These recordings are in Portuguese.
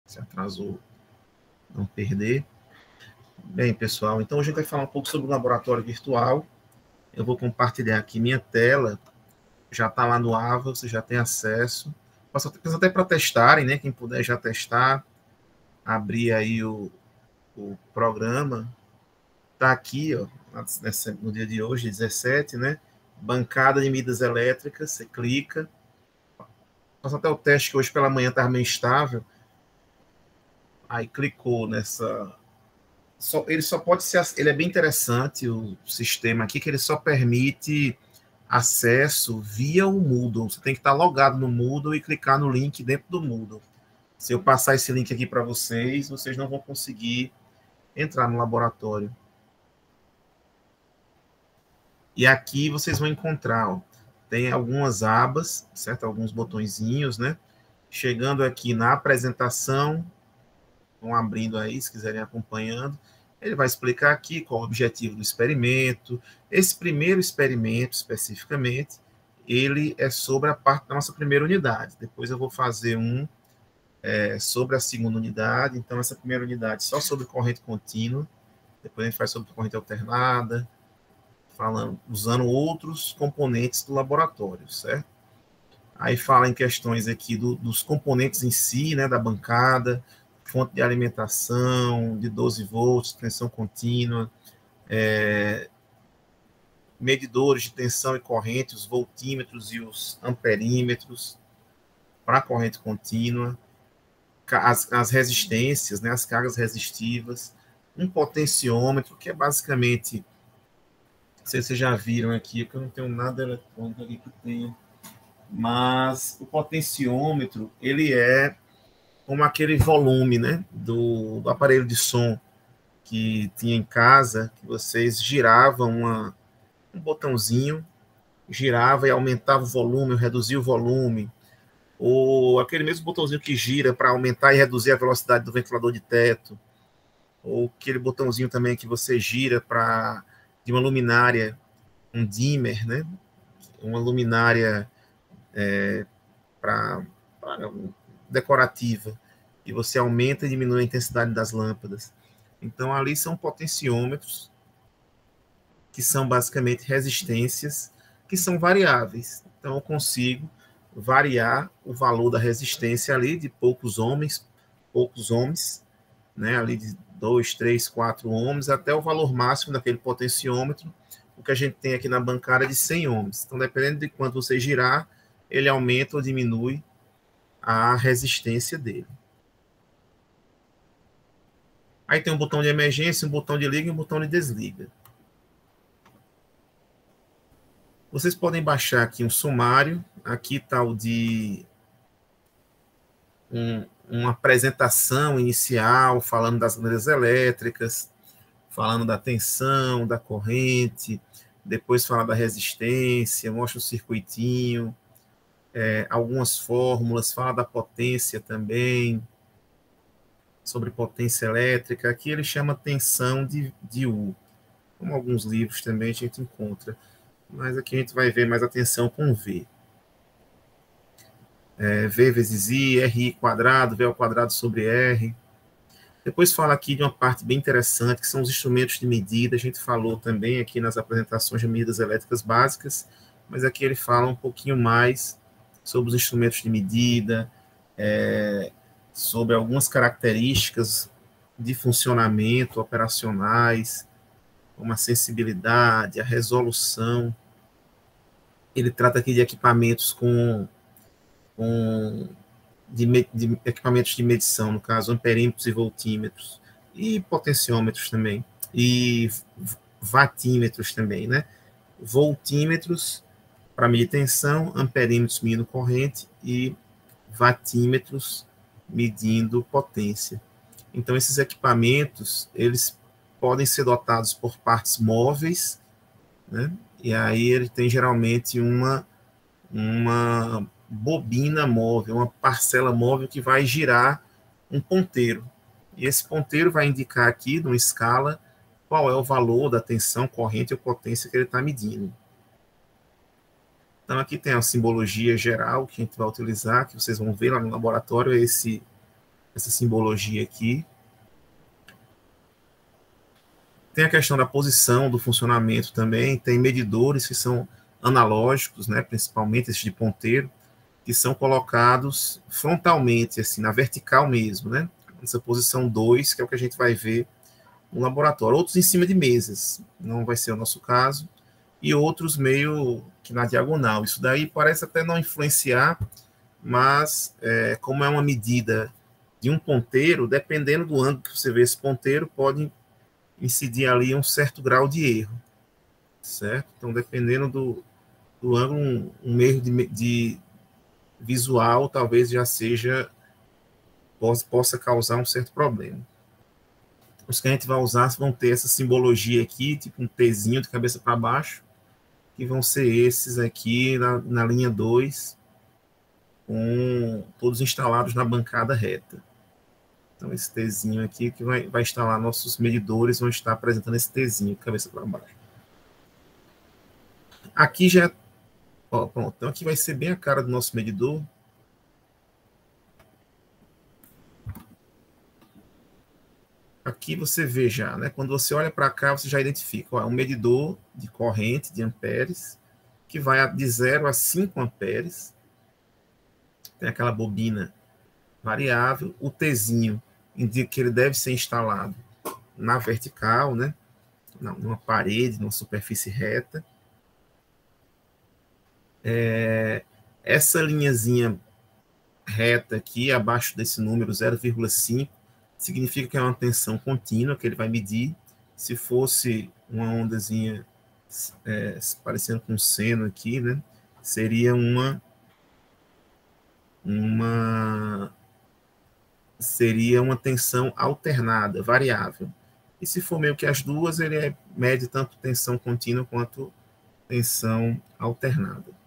se atrasou, não perder. Bem, pessoal, então hoje a gente vai falar um pouco sobre o laboratório virtual. Eu vou compartilhar aqui minha tela, já está lá no AVA, você já tem acesso. Posso até para testarem, né? Quem puder já testar, abrir aí o programa. Está aqui, ó, no dia de hoje, 17, né? Bancada de medidas elétricas, você clica. Faço até o teste que hoje pela manhã estava meio instável. Aí clicou nessa. Ele só pode ser. Ele é bem interessante, o sistema aqui, que ele só permite acesso via o Moodle. Você tem que estar logado no Moodle e clicar no link dentro do Moodle. Se eu passar esse link aqui para vocês, vocês não vão conseguir entrar no laboratório. E aqui vocês vão encontrar, ó, tem algumas abas, certo? Alguns botõezinhos, né? Chegando aqui na apresentação, vão abrindo aí, se quiserem acompanhando. Ele vai explicar aqui qual o objetivo do experimento. Esse primeiro experimento, especificamente, ele é sobre a parte da nossa primeira unidade. Depois eu vou fazer um sobre a segunda unidade. Então, essa primeira unidade só sobre corrente contínua. Depois a gente faz sobre corrente alternada, usando outros componentes do laboratório, certo? Aí fala em questões aqui dos componentes em si, né, da bancada, fonte de alimentação, de 12 volts, tensão contínua, medidores de tensão e corrente, os voltímetros e os amperímetros para corrente contínua, as resistências, né, as cargas resistivas, um potenciômetro, que é basicamente, não sei se vocês já viram aqui, porque eu não tenho nada eletrônico aqui que tenha, mas o potenciômetro, ele é como aquele volume, né, do aparelho de som que tinha em casa, que vocês giravam um botãozinho, girava e aumentava o volume, reduzia o volume, ou aquele mesmo botãozinho que gira para aumentar e reduzir a velocidade do ventilador de teto, ou aquele botãozinho também que você gira de uma luminária, um dimmer, né, uma luminária para decorativa, e você aumenta e diminui a intensidade das lâmpadas. Então, ali são potenciômetros, que são basicamente resistências, que são variáveis. Então, eu consigo variar o valor da resistência ali de poucos ohms, né, ali de 2, 3, 4 ohms, até o valor máximo daquele potenciômetro, o que a gente tem aqui na bancada de 100 ohms. Então, dependendo de quanto você girar, ele aumenta ou diminui a resistência dele. Aí tem um botão de emergência, um botão de liga e um botão de desliga. Vocês podem baixar aqui um sumário. Aqui está o de uma apresentação inicial, falando das maneiras elétricas, falando da tensão, da corrente, depois fala da resistência, mostra o circuitinho, algumas fórmulas, fala da potência também, sobre potência elétrica. Aqui ele chama tensão de U, como alguns livros também a gente encontra. Mas aqui a gente vai ver mais a tensão com V. V vezes I, RI quadrado, V ao quadrado sobre R. Depois fala aqui de uma parte bem interessante, que são os instrumentos de medida. A gente falou também aqui nas apresentações de medidas elétricas básicas, mas aqui ele fala um pouquinho mais sobre os instrumentos de medida, sobre algumas características de funcionamento operacionais, como a sensibilidade, a resolução. Ele trata aqui de equipamentos de equipamentos de medição, no caso, amperímetros e voltímetros, e potenciômetros também, e vatímetros também, né? Voltímetros para medir tensão, amperímetros medindo corrente e vatímetros medindo potência. Então, esses equipamentos, eles podem ser dotados por partes móveis, né? E aí ele tem geralmente uma bobina móvel, uma parcela móvel que vai girar um ponteiro. E esse ponteiro vai indicar aqui, numa escala, qual é o valor da tensão, corrente ou potência que ele está medindo. Então, aqui tem a simbologia geral que a gente vai utilizar, que vocês vão ver lá no laboratório, essa essa simbologia aqui. Tem a questão da posição, do funcionamento também, tem medidores que são analógicos, né, principalmente esses de ponteiro, que são colocados frontalmente, assim, na vertical mesmo, né, essa posição 2, que é o que a gente vai ver no laboratório. Outros em cima de mesas, não vai ser o nosso caso, e outros meio que na diagonal. Isso daí parece até não influenciar, mas como é uma medida de um ponteiro, dependendo do ângulo que você vê esse ponteiro, pode incidir ali um certo grau de erro, certo? Então, dependendo do ângulo, um erro de visual talvez já seja, possa causar um certo problema. Os que a gente vai usar vão ter essa simbologia aqui, tipo um Tzinho de cabeça para baixo, que vão ser esses aqui na linha 2, com todos instalados na bancada reta. Então, esse Tzinho aqui que vai instalar nossos medidores, vão estar apresentando esse Tzinho de cabeça para baixo. Aqui já, ó, pronto, então aqui vai ser bem a cara do nosso medidor. Aqui você vê já, né? Quando você olha para cá, você já identifica, ó, um medidor de corrente de amperes, que vai de 0 a 5 amperes. Tem aquela bobina variável. O Tzinho indica que ele deve ser instalado na vertical, né? Numa parede, numa superfície reta. Essa linhazinha reta aqui, abaixo desse número 0,5, significa que é uma tensão contínua que ele vai medir. Se fosse uma ondazinha parecendo com um seno aqui, né? Seria uma tensão alternada, variável. E se for meio que as duas, ele mede tanto tensão contínua quanto tensão alternada.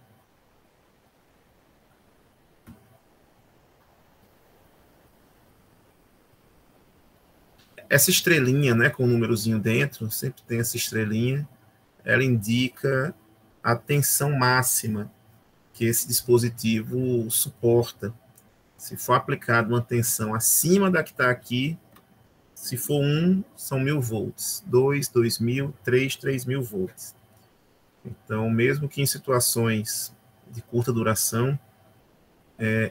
Essa estrelinha, né, com o númerozinho dentro, sempre tem essa estrelinha, ela indica a tensão máxima que esse dispositivo suporta. Se for aplicada uma tensão acima da que está aqui, se for 1, são 1000 volts, 2, 2000, 3, 3000 volts. Então, mesmo que em situações de curta duração,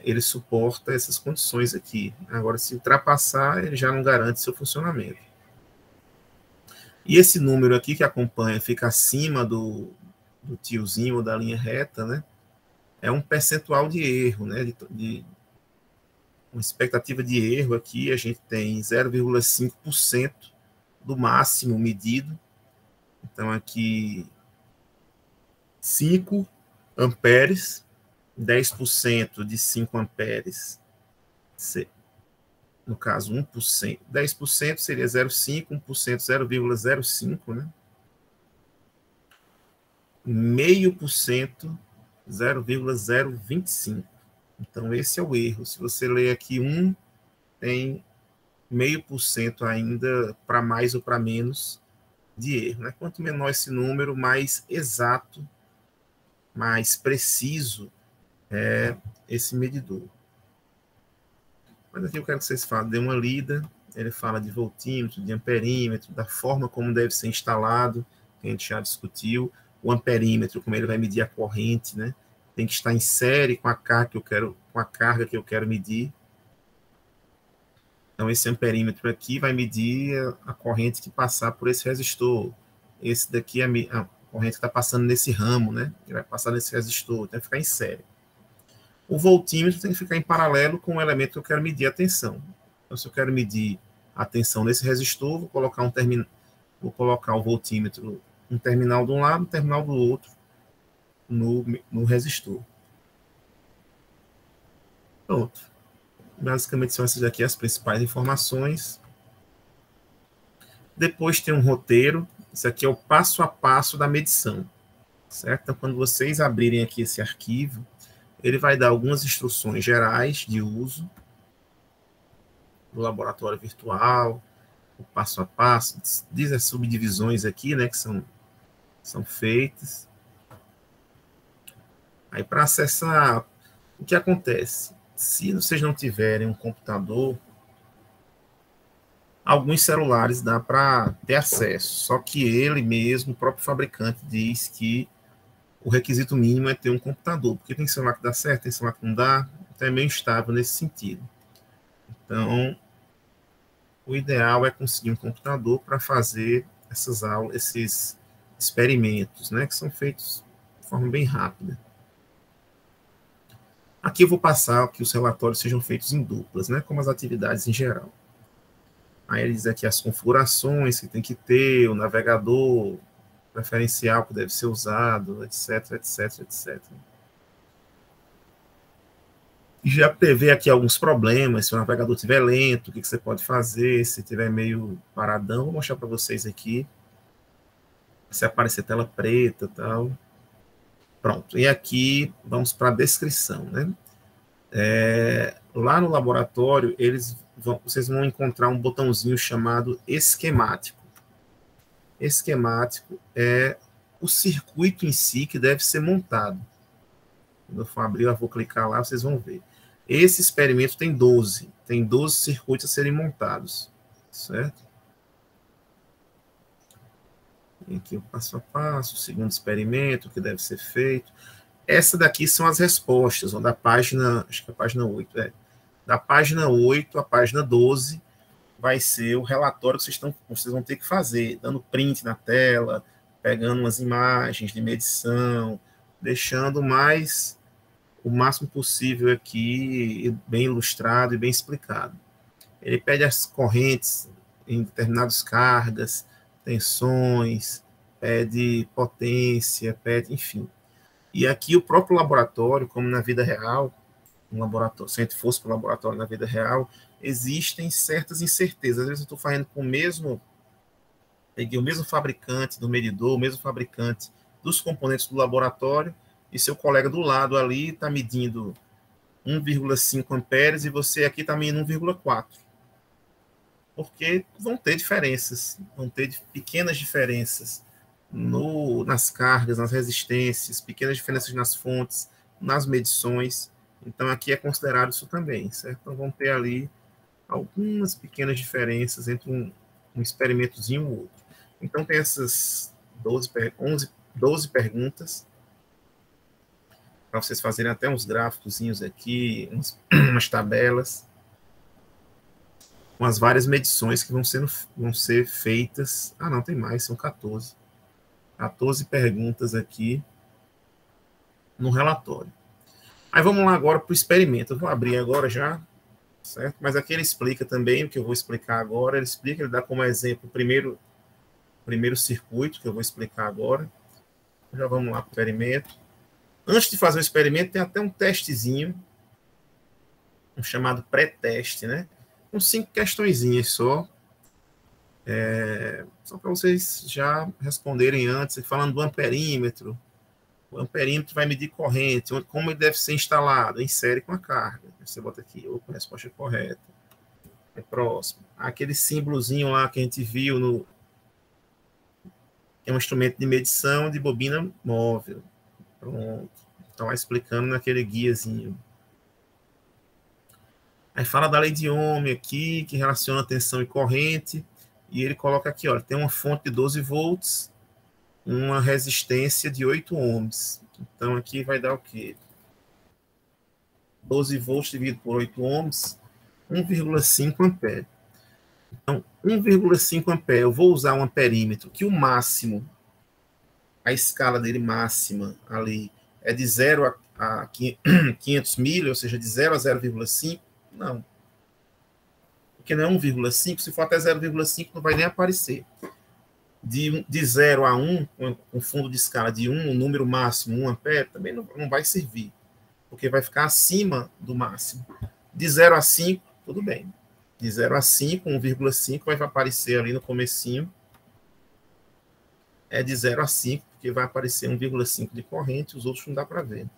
ele suporta essas condições aqui. Agora, se ultrapassar, ele já não garante seu funcionamento. E esse número aqui que acompanha, fica acima do tiozinho ou da linha reta, né? É um percentual de erro, né? Uma expectativa de erro aqui, a gente tem 0,5% do máximo medido. Então, aqui, 5 amperes, 10% de 5 amperes, no caso, 1%. 10% seria 0,5, 1%, 0,05, né? 0,5%, 0,025. Então, esse é o erro. Se você ler aqui 1, tem 0,5% ainda para mais ou para menos de erro, né? Quanto menor esse número, mais exato, mais preciso é esse medidor. Mas aqui eu quero que vocês falem, dê uma lida. Ele fala de voltímetro, de amperímetro, da forma como deve ser instalado, que a gente já discutiu. O amperímetro, como ele vai medir a corrente, né? Tem que estar em série com a carga que eu quero medir. Então, esse amperímetro aqui vai medir a corrente que passar por esse resistor. Esse daqui é a corrente que está passando nesse ramo, né? Que vai passar nesse resistor, tem que ficar em série. O voltímetro tem que ficar em paralelo com o elemento que eu quero medir a tensão. Então, se eu quero medir a tensão nesse resistor, vou colocar o voltímetro um terminal de um lado, um terminal do outro no resistor. Pronto. Basicamente são essas aqui as principais informações. Depois tem um roteiro. Isso aqui é o passo a passo da medição, certo? Então, quando vocês abrirem aqui esse arquivo, ele vai dar algumas instruções gerais de uso do laboratório virtual, o passo a passo, diz as subdivisões aqui, né, que são feitas. Aí, para acessar, o que acontece? Se vocês não tiverem um computador, Alguns celulares dá para ter acesso, só que ele mesmo, o próprio fabricante, diz que o requisito mínimo é ter um computador, porque tem celular que dá certo, tem celular que não dá, então é meio instável nesse sentido. Então, o ideal é conseguir um computador para fazer essas aulas, esses experimentos, né, que são feitos de forma bem rápida. Aqui eu vou passar que os relatórios sejam feitos em duplas, né, como as atividades em geral. Aí ele diz aqui as configurações que tem que ter, o navegador preferencial que deve ser usado, etc, etc, etc. E já prevê aqui alguns problemas, se o navegador estiver lento, o que você pode fazer, se estiver meio paradão, vou mostrar para vocês aqui, se aparecer tela preta e tal. Pronto, e aqui vamos para a descrição, né? Lá no laboratório, vocês vão encontrar um botãozinho chamado esquemático. Esquemático é o circuito em si que deve ser montado. Quando eu for abrir, eu vou clicar lá, vocês vão ver. Esse experimento tem 12 circuitos a serem montados, certo? E aqui o passo a passo, o segundo experimento que deve ser feito. Essa daqui são as respostas, da página, acho que é a página 8, da página 8 à página 12 vai ser o relatório que vocês vão ter que fazer, dando print na tela, pegando umas imagens de medição, deixando o máximo possível aqui, bem ilustrado e bem explicado. Ele pede as correntes em determinadas cargas, tensões, pede potência, pede, enfim. E aqui o próprio laboratório, como na vida real, se a gente fosse para o laboratório na vida real, existem certas incertezas. Às vezes eu estou fazendo com peguei o mesmo fabricante do medidor, o mesmo fabricante dos componentes do laboratório, e seu colega do lado ali está medindo 1,5 amperes e você aqui está medindo 1,4. Porque vão ter diferenças, vão ter pequenas diferenças nas cargas, nas resistências, pequenas diferenças nas fontes, nas medições. Então, aqui é considerado isso também, certo? Então, vão ter ali algumas pequenas diferenças entre um experimentozinho e o outro. Então, tem essas 12 perguntas, para vocês fazerem até uns gráficozinhos aqui, umas tabelas, com as várias medições que vão ser feitas. Ah, não, tem mais, são 14. 14 perguntas aqui no relatório. Aí vamos lá agora para o experimento. Eu vou abrir agora já, certo? Mas aqui ele explica também o que eu vou explicar agora. Ele dá como exemplo o primeiro circuito, que eu vou explicar agora. Já vamos lá para o experimento. Antes de fazer o experimento, tem até um testezinho, um chamado pré-teste, né? Com 5 questõezinhas só. Só para vocês já responderem antes, falando do amperímetro. O amperímetro vai medir corrente, como ele deve ser instalado, em série com a carga. Você bota aqui, opa, a resposta é correta. É próximo. Aquele símbolozinho lá que a gente viu é um instrumento de medição de bobina móvel. Pronto. Está lá explicando naquele guiazinho. Aí fala da lei de Ohm aqui, que relaciona tensão e corrente. E ele coloca aqui, olha, tem uma fonte de 12 volts, uma resistência de 8 ohms. Então, aqui vai dar o quê? 12 volts dividido por 8 ohms, 1,5 ampere. Então, 1,5 ampere, eu vou usar um amperímetro, que o máximo, a escala dele máxima ali, é de 0 a 500 mil, ou seja, de 0 a 0,5. Não. Porque não é 1,5, se for até 0,5 não vai nem aparecer. De 0 a 1, com fundo de escala de 1, o número máximo 1 ampere, também não vai servir, porque vai ficar acima do máximo. De 0 a 5, tudo bem. De 0 a 5, 1,5 vai aparecer ali no comecinho. É de 0 a 5, porque vai aparecer 1,5 de corrente, os outros não dá para ver.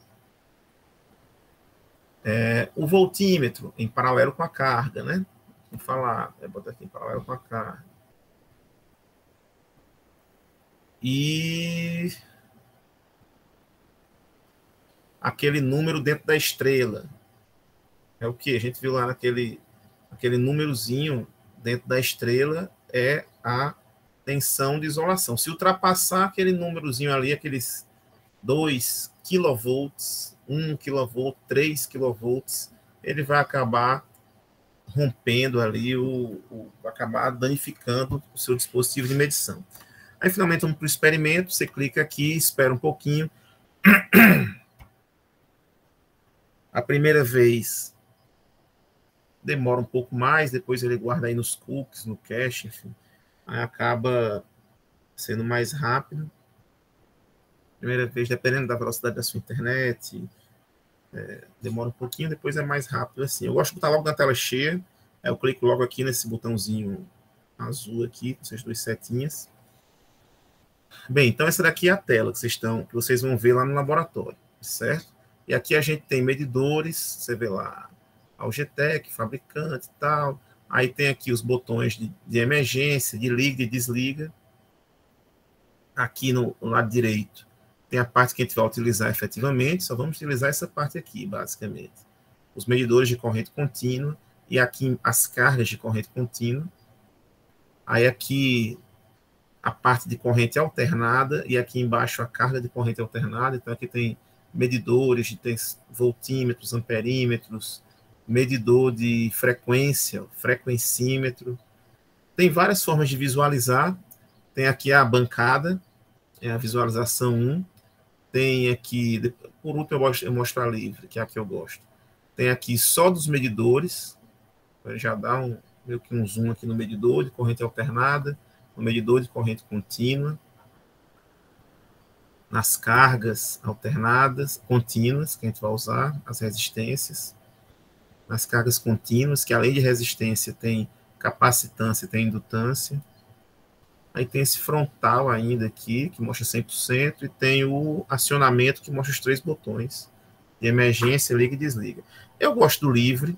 O voltímetro, em paralelo com a carga, né? Vou falar, vou botar aqui em paralelo com a carga. E aquele número dentro da estrela. É o que? A gente viu lá aquele númerozinho dentro da estrela é a tensão de isolação. Se ultrapassar aquele númerozinho ali, aqueles 2 kV, 1 kV, 3 kV, ele vai acabar rompendo ali, acabar danificando o seu dispositivo de medição. Aí, finalmente, vamos para o experimento. Você clica aqui, espera um pouquinho. A primeira vez demora um pouco mais, depois ele guarda aí nos cookies, no cache, enfim. Aí acaba sendo mais rápido. Primeira vez, dependendo da velocidade da sua internet, demora um pouquinho, depois é mais rápido assim. Eu gosto de botar logo na tela cheia, aí eu clico logo aqui nesse botãozinho azul aqui, com essas duas setinhas. Bem, então essa daqui é a tela que vocês vão ver lá no laboratório, certo? E aqui a gente tem medidores, você vê lá, Algetec, fabricante e tal. Aí tem aqui os botões de emergência, de liga e desliga. Aqui no lado direito tem a parte que a gente vai utilizar efetivamente, só vamos utilizar essa parte aqui, basicamente. Os medidores de corrente contínua e aqui as cargas de corrente contínua. Aí aqui a parte de corrente alternada e aqui embaixo a carga de corrente alternada. Então aqui tem medidores, tem voltímetros, amperímetros, medidor de frequência, frequencímetro. Tem várias formas de visualizar. Tem aqui a bancada, é a visualização 1. Tem aqui, por último eu mostro a livre, que é a que eu gosto. Tem aqui só dos medidores, já dá meio que um zoom aqui no medidor de corrente alternada, no medidor de corrente contínua, nas cargas alternadas, contínuas, que a gente vai usar, as resistências, nas cargas contínuas, que além de resistência tem capacitância, tem indutância. Aí tem esse frontal ainda aqui, que mostra 100%, e tem o acionamento, que mostra os 3 botões de emergência, liga e desliga. Eu gosto do livre,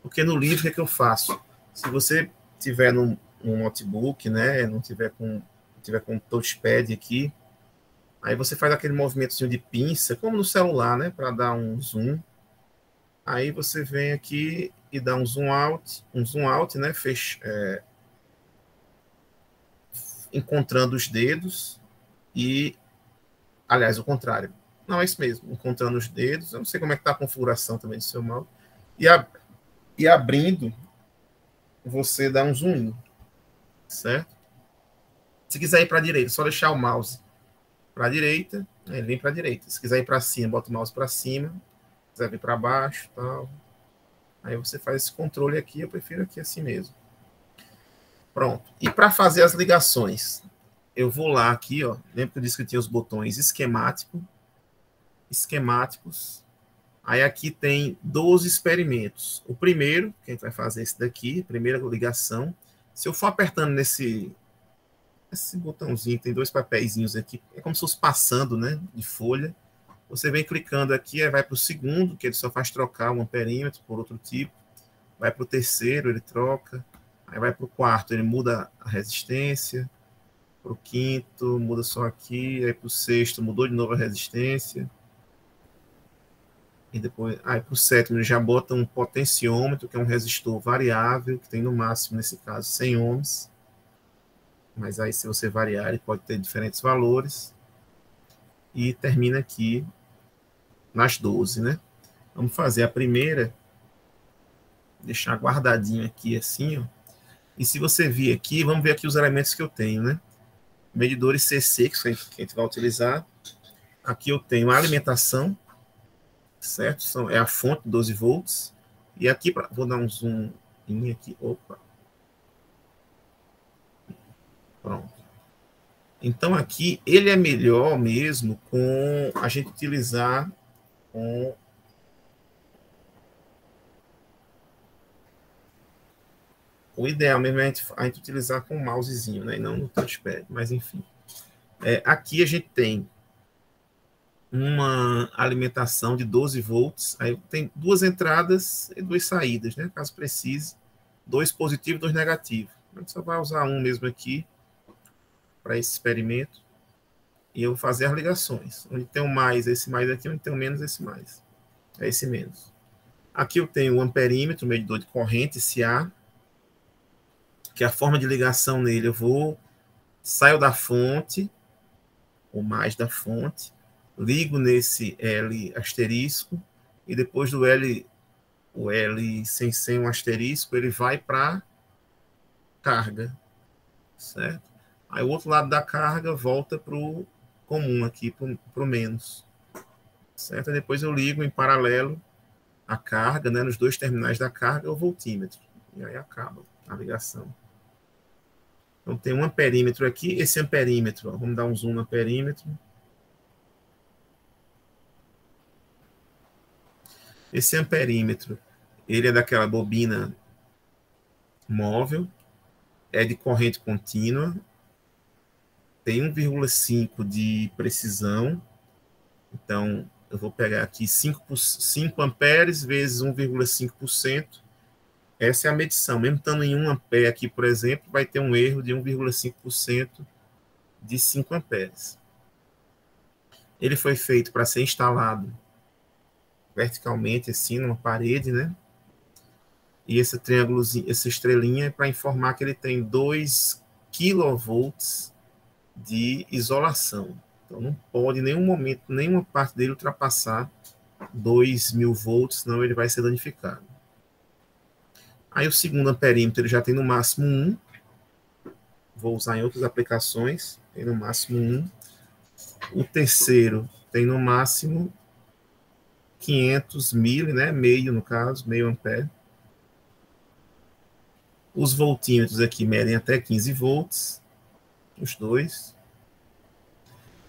porque no livre o que eu faço? Se você tiver num notebook, né, não tiver com touchpad aqui, aí você faz aquele movimentozinho de pinça, como no celular, né, para dar um zoom. Aí você vem aqui e dá um zoom out, né, encontrando os dedos e, aliás, o contrário. Não, é isso mesmo, encontrando os dedos. Eu não sei como é que está a configuração também do seu mouse. E abrindo, você dá um zoom in, certo? Se quiser ir para a direita, só deixar o mouse para a direita, ele vem para a direita. Se quiser ir para cima, bota o mouse para cima. Se quiser vir para baixo, tal. Aí você faz esse controle aqui, eu prefiro aqui assim mesmo. Pronto. E para fazer as ligações, eu vou lá aqui, ó. Lembra que eu disse que tinha os botões esquemáticos. Aí aqui tem 12 experimentos. O primeiro, que a gente vai fazer esse daqui, primeira ligação. Se eu for apertando esse botãozinho, tem 2 papeizinhos aqui, é como se fosse passando, né, de folha. Você vem clicando aqui, aí vai para o segundo, que ele só faz trocar um amperímetro por outro tipo. Vai para o terceiro, ele troca. Aí vai para o quarto, ele muda a resistência. Para o quinto, muda só aqui. Aí para o sexto, mudou de novo a resistência. E depois, para o sétimo, ele já bota um potenciômetro, que é um resistor variável, que tem no máximo, nesse caso, 100 ohms. Mas aí, se você variar, ele pode ter diferentes valores. E termina aqui nas 12, né? Vamos fazer a primeira. Deixar guardadinho aqui assim, ó. E se você vir aqui, vamos ver aqui os elementos que eu tenho, né? Medidores CC, que a gente vai utilizar. Aqui eu tenho a alimentação, certo? É a fonte, 12 volts. E aqui, vou dar um zoom aqui. Opa. Pronto. Então aqui, ele é melhor mesmo com a gente utilizar com o ideal mesmo é a gente utilizar com o mousezinho, né? E não no touchpad, mas enfim. Aqui a gente tem uma alimentação de 12 volts, aí tem 2 entradas e 2 saídas, né? Caso precise, 2 positivos e 2 negativos. A gente só vai usar um mesmo aqui para esse experimento. E eu vou fazer as ligações. Onde tem o mais, esse mais aqui, onde tem o menos, esse mais. É esse menos. Aqui eu tenho o amperímetro, medidor de corrente, SA. que a forma de ligação nele, saio da fonte, ou mais da fonte, ligo nesse L asterisco, e depois do L, o L sem um asterisco, ele vai para carga, certo? Aí o outro lado da carga volta para o comum aqui, para o menos, certo? E depois eu ligo em paralelo a carga, né, nos dois terminais da carga, o voltímetro, e aí acaba a ligação. Então tem um amperímetro aqui, esse amperímetro, ó, vamos dar um zoom no amperímetro. Esse amperímetro, ele é daquela bobina móvel, é de corrente contínua, tem 1,5 de precisão. Então, eu vou pegar aqui 5 amperes vezes 1,5%. Essa é a medição. Mesmo estando em 1 ampere aqui, por exemplo, vai ter um erro de 1,5% de 5 amperes. Ele foi feito para ser instalado verticalmente, assim, numa parede, né? E esse triângulozinho, essa estrelinha é para informar que ele tem 2 kV de isolação. Então, não pode, em nenhum momento, nenhuma parte dele ultrapassar 2.000 volts, senão ele vai ser danificado. Aí o segundo amperímetro ele já tem no máximo 1. Vou usar em outras aplicações. Tem no máximo 1. O terceiro tem no máximo 500 mil, né? Meio no caso, meio ampere. Os voltímetros aqui medem até 15 volts, os dois.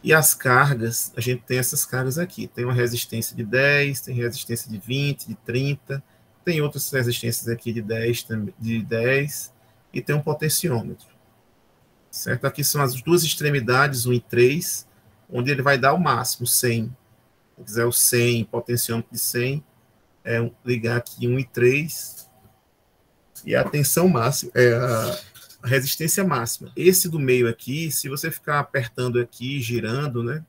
E as cargas, a gente tem essas cargas aqui. Tem uma resistência de 10, tem resistência de 20, de 30, tem outras resistências aqui de 10 e tem um potenciômetro. Certo? Aqui são as duas extremidades, 1 e 3, onde ele vai dar o máximo, 100. Se quiser o 100, potenciômetro de 100, ligar aqui 1 e 3, e a tensão máxima, a resistência máxima. Esse do meio aqui, se você ficar apertando aqui, girando, né?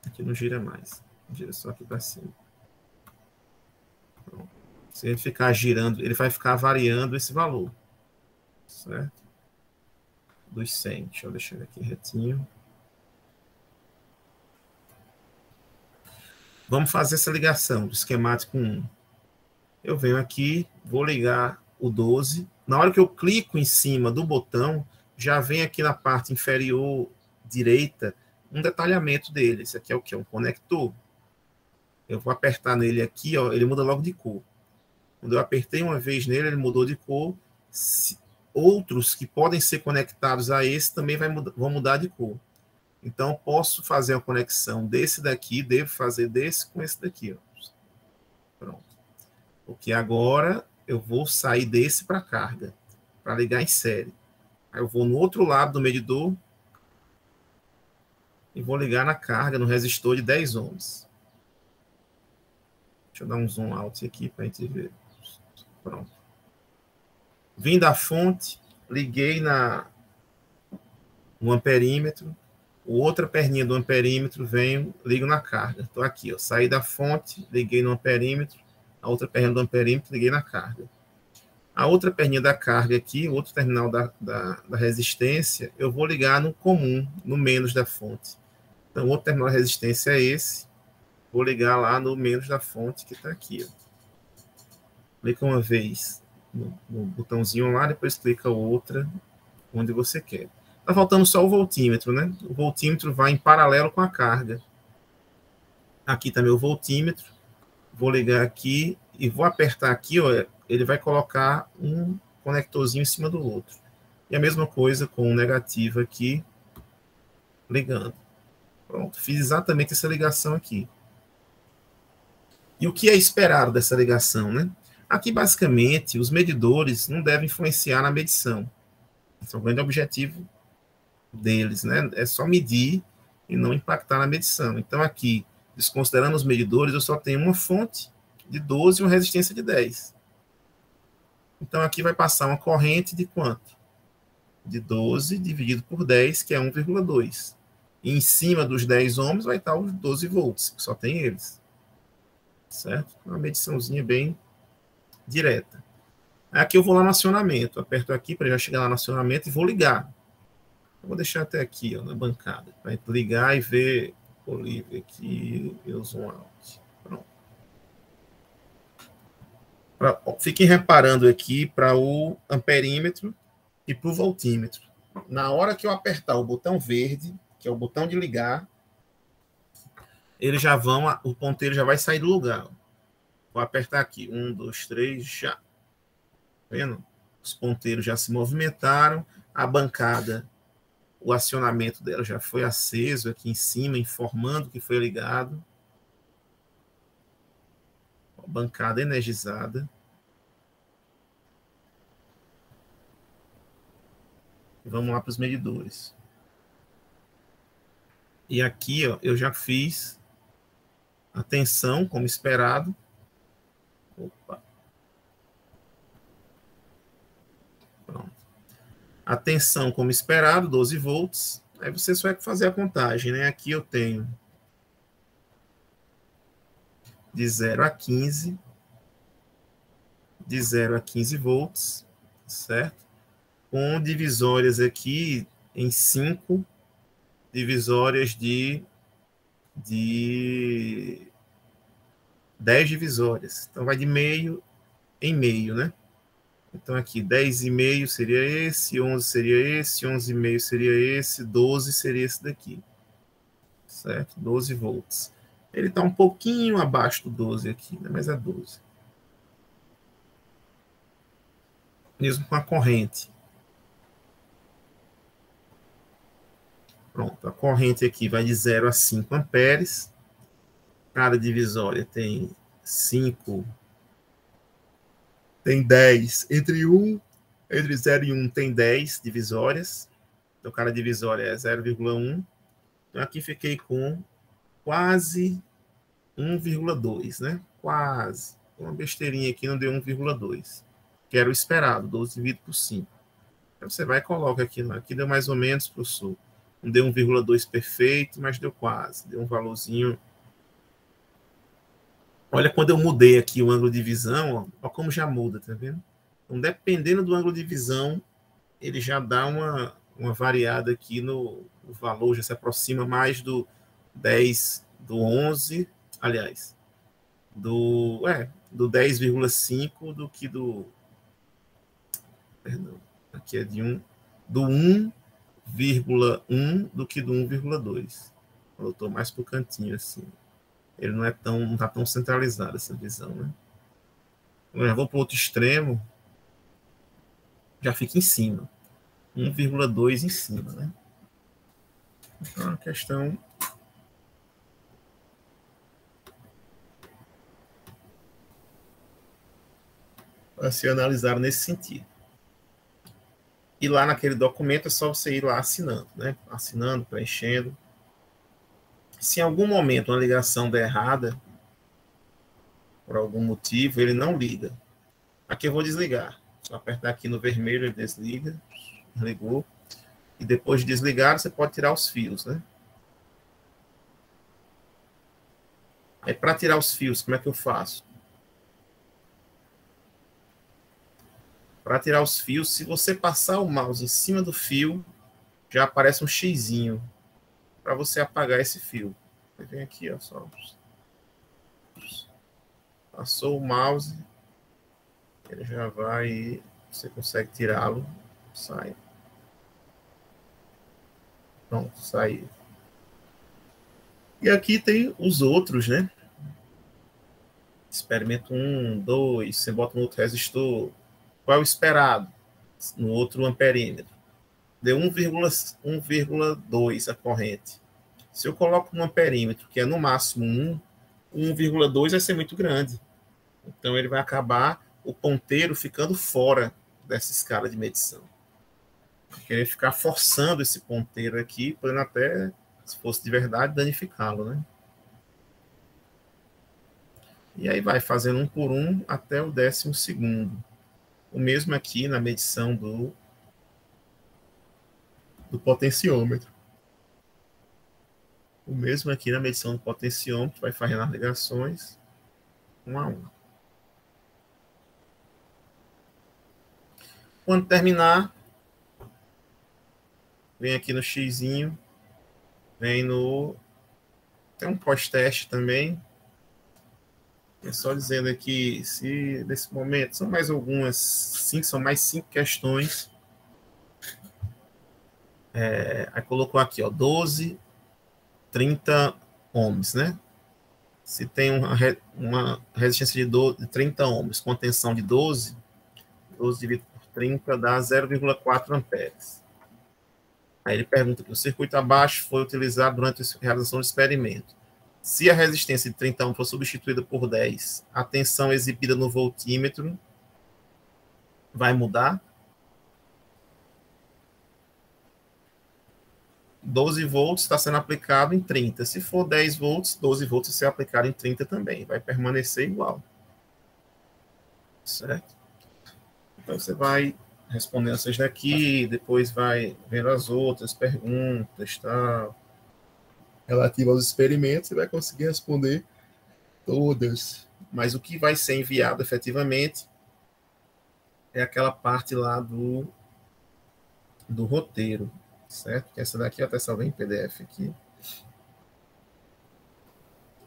Aqui não gira mais. Gira só aqui para cima. Pronto. Se ele ficar girando, ele vai ficar variando esse valor. Certo? Dos 100. Deixa eu deixar ele aqui retinho. Vamos fazer essa ligação do esquemático 1. Eu venho aqui, vou ligar o 12. Na hora que eu clico em cima do botão, já vem aqui na parte inferior direita um detalhamento dele. Esse aqui é o que? Um conector. Eu vou apertar nele aqui, ó, ele muda logo de cor. Quando eu apertei uma vez nele, ele mudou de cor. Outros que podem ser conectados a esse também vão mudar de cor. Então, posso fazer a conexão desse daqui, devo fazer desse com esse daqui. Ó. Pronto. Porque agora eu vou sair desse para carga, para ligar em série. Aí eu vou no outro lado do medidor e vou ligar na carga, no resistor de 10 ohms. Deixa eu dar um zoom alto aqui para a gente ver. Pronto. Vim da fonte, liguei no amperímetro, outra perninha do amperímetro, venho, ligo na carga. Estou aqui, ó, saí da fonte, liguei no amperímetro, a outra perninha do amperímetro, liguei na carga. A outra perninha da carga aqui, o outro terminal da resistência, eu vou ligar no comum, no menos da fonte. Então, o outro terminal da resistência é esse. Vou ligar lá no menos da fonte, que está aqui. Ó. Clica uma vez no botãozinho lá, depois clica outra, onde você quer. Está faltando só o voltímetro, né? O voltímetro vai em paralelo com a carga. Aqui está meu voltímetro. Vou ligar aqui e vou apertar aqui, ó, ele vai colocar um conectorzinho em cima do outro. E a mesma coisa com o negativo aqui, ligando. Pronto, fiz exatamente essa ligação aqui. E o que é esperado dessa ligação, né? Aqui, basicamente, os medidores não devem influenciar na medição. Esse é o grande objetivo deles, né? É só medir e não impactar na medição. Então, aqui, desconsiderando os medidores, eu só tenho uma fonte de 12 e uma resistência de 10. Então, aqui vai passar uma corrente de quanto? De 12 dividido por 10, que é 1,2. E em cima dos 10 ohms vai estar os 12 volts, que só tem eles. certo? Uma mediçãozinha bem direta. Aqui eu vou lá no acionamento, aperto aqui para já chegar lá no acionamento e vou ligar. Eu vou deixar até aqui, ó, na bancada, para ligar e ver o livre aqui, eu zoom out. Pronto. Fiquem reparando aqui para o amperímetro e para o voltímetro. Na hora que eu apertar o botão verde, que é o botão de ligar, eles já vão, o ponteiro já vai sair do lugar. Vou apertar aqui, 1, 2, 3, já. Tá vendo? Os ponteiros já se movimentaram, a bancada, o acionamento dela já foi aceso aqui em cima, informando que foi ligado. A bancada energizada. Vamos lá para os medidores. E aqui, ó, eu já fiz a tensão, como esperado. Opa. Pronto. A tensão, como esperado, 12 volts. Aí você só vai fazer a contagem, né? Aqui eu tenho de 0 a 15, de 0 a 15 volts, certo? Com divisórias aqui em 5 divisórias de 10 divisórias. Então vai de meio em meio, né? Então aqui 10,5 seria esse, 11 seria esse, 11,5 seria esse, 12 seria esse daqui. Certo? 12 volts. Ele está um pouquinho abaixo do 12 aqui, né? Mas é 12. Mesmo com a corrente. Pronto, a corrente aqui vai de 0 a 5 amperes. Cada divisória tem 5, tem 10. Entre 0 e 1 tem 10 divisórias. Então, cada divisória é 0,1. Então, aqui fiquei com quase 1,2, né? Quase. Uma besteirinha aqui não deu 1,2. Que era o esperado, 12 dividido por 5. Então, você vai e coloca aqui. Aqui deu mais ou menos, professor. Não deu 1,2 perfeito, mas deu quase. Deu um valorzinho. Olha, quando eu mudei aqui o ângulo de visão, ó como já muda, tá vendo? Então, dependendo do ângulo de visão, ele já dá uma variada aqui no valor, já se aproxima mais do 10, do 11, aliás, do 10,5 do que do, perdão, aqui é de 1, do 1,1 do que do 1,2. Eu estou mais para o cantinho assim. Ele não está tão centralizado essa visão, né? Eu já vou para o outro extremo, já fica em cima. 1,2 em cima, né? Então, é uma questão a se analisar nesse sentido. E lá naquele documento é só você ir lá assinando, né? Assinando, preenchendo. Se em algum momento uma ligação der errada, por algum motivo, ele não liga. Aqui eu vou desligar. Só apertar aqui no vermelho, ele desliga. Ligou. E depois de desligar, você pode tirar os fios, né? Aí, para tirar os fios, como é que eu faço? Para tirar os fios, se você passar o mouse em cima do fio, já aparece um xizinho para você apagar esse fio. Vem aqui, ó, só. Passou o mouse, ele já vai, você consegue tirá-lo, sai. Pronto, saiu. E aqui tem os outros, né? Experimento 1, 2, você bota no outro resistor. Qual é o esperado? No outro amperímetro. Deu 1,2 a corrente. Se eu coloco no amperímetro, que é no máximo 1, 1,2 vai ser muito grande. Então ele vai acabar o ponteiro ficando fora dessa escala de medição. Querer ficar forçando esse ponteiro aqui, podendo até, se fosse de verdade, danificá-lo, né? E aí vai fazendo um por um até o 12º. O mesmo aqui na medição do potenciômetro. O mesmo aqui na medição do potenciômetro, vai fazendo as ligações. 1 a 1. Quando terminar, vem aqui no xizinho, vem no... Tem um pós-teste também. É só dizendo aqui, se nesse momento, são mais algumas, são mais 5 questões. Aí colocou aqui, ó, 12, 30 ohms, né? Se tem uma resistência de 30 ohms com tensão de 12 dividido por 30 dá 0,4 amperes. Aí ele pergunta que o circuito abaixo foi utilizado durante a realização do experimento. Se a resistência de 30 ohms for substituída por 10, a tensão exibida no voltímetro vai mudar? 12 volts está sendo aplicado em 30. Se for 10 volts, 12 volts vai ser aplicado em 30 também. Vai permanecer igual. Certo? Então, você vai respondendo essas daqui, depois vai vendo as outras perguntas, tá? Relativa aos experimentos, você vai conseguir responder todas. Mas o que vai ser enviado efetivamente é aquela parte lá do roteiro, certo? Essa daqui eu até salvei em PDF aqui.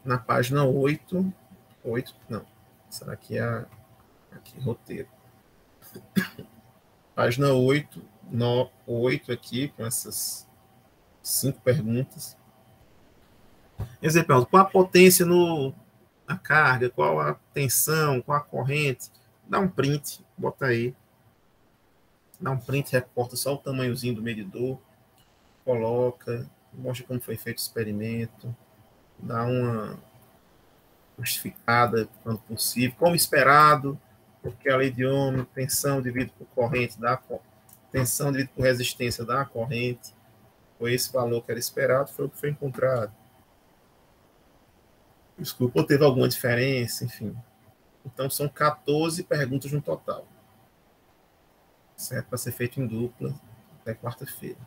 Na página 8, não, essa daqui é aqui, roteiro. Página 8, 8 aqui, com essas 5 perguntas. Exemplo, qual a potência na carga, qual a tensão, qual a corrente? Dá um print, bota aí. Dá um print, recorta só o tamanhozinho do medidor, coloca, mostra como foi feito o experimento, dá uma justificada quando possível, como esperado, porque a lei de Ohm, tensão dividido por corrente dá tensão dividido por resistência da corrente, foi esse valor que era esperado, foi o que foi encontrado. Desculpa, ou teve alguma diferença, enfim. Então, são 14 perguntas no total. Certo? Para ser feito em dupla até quarta-feira.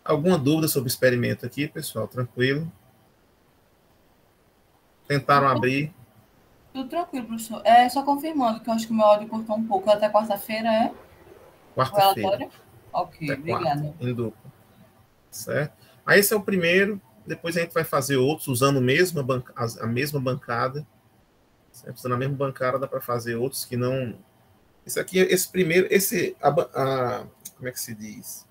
Alguma dúvida sobre o experimento aqui, pessoal? Tranquilo? Tentaram abrir? Tudo tranquilo, professor. É só confirmando que eu acho que o meu áudio cortou um pouco. Até quarta-feira é o Quarta-feira. relatório? Ok, Até quarta, obrigada. em dupla. Certo? Aí esse é o primeiro. Depois a gente vai fazer outros usando a mesma bancada. Certo? Usando a mesma bancada dá para fazer outros que não... Esse aqui, esse primeiro, como é que se diz?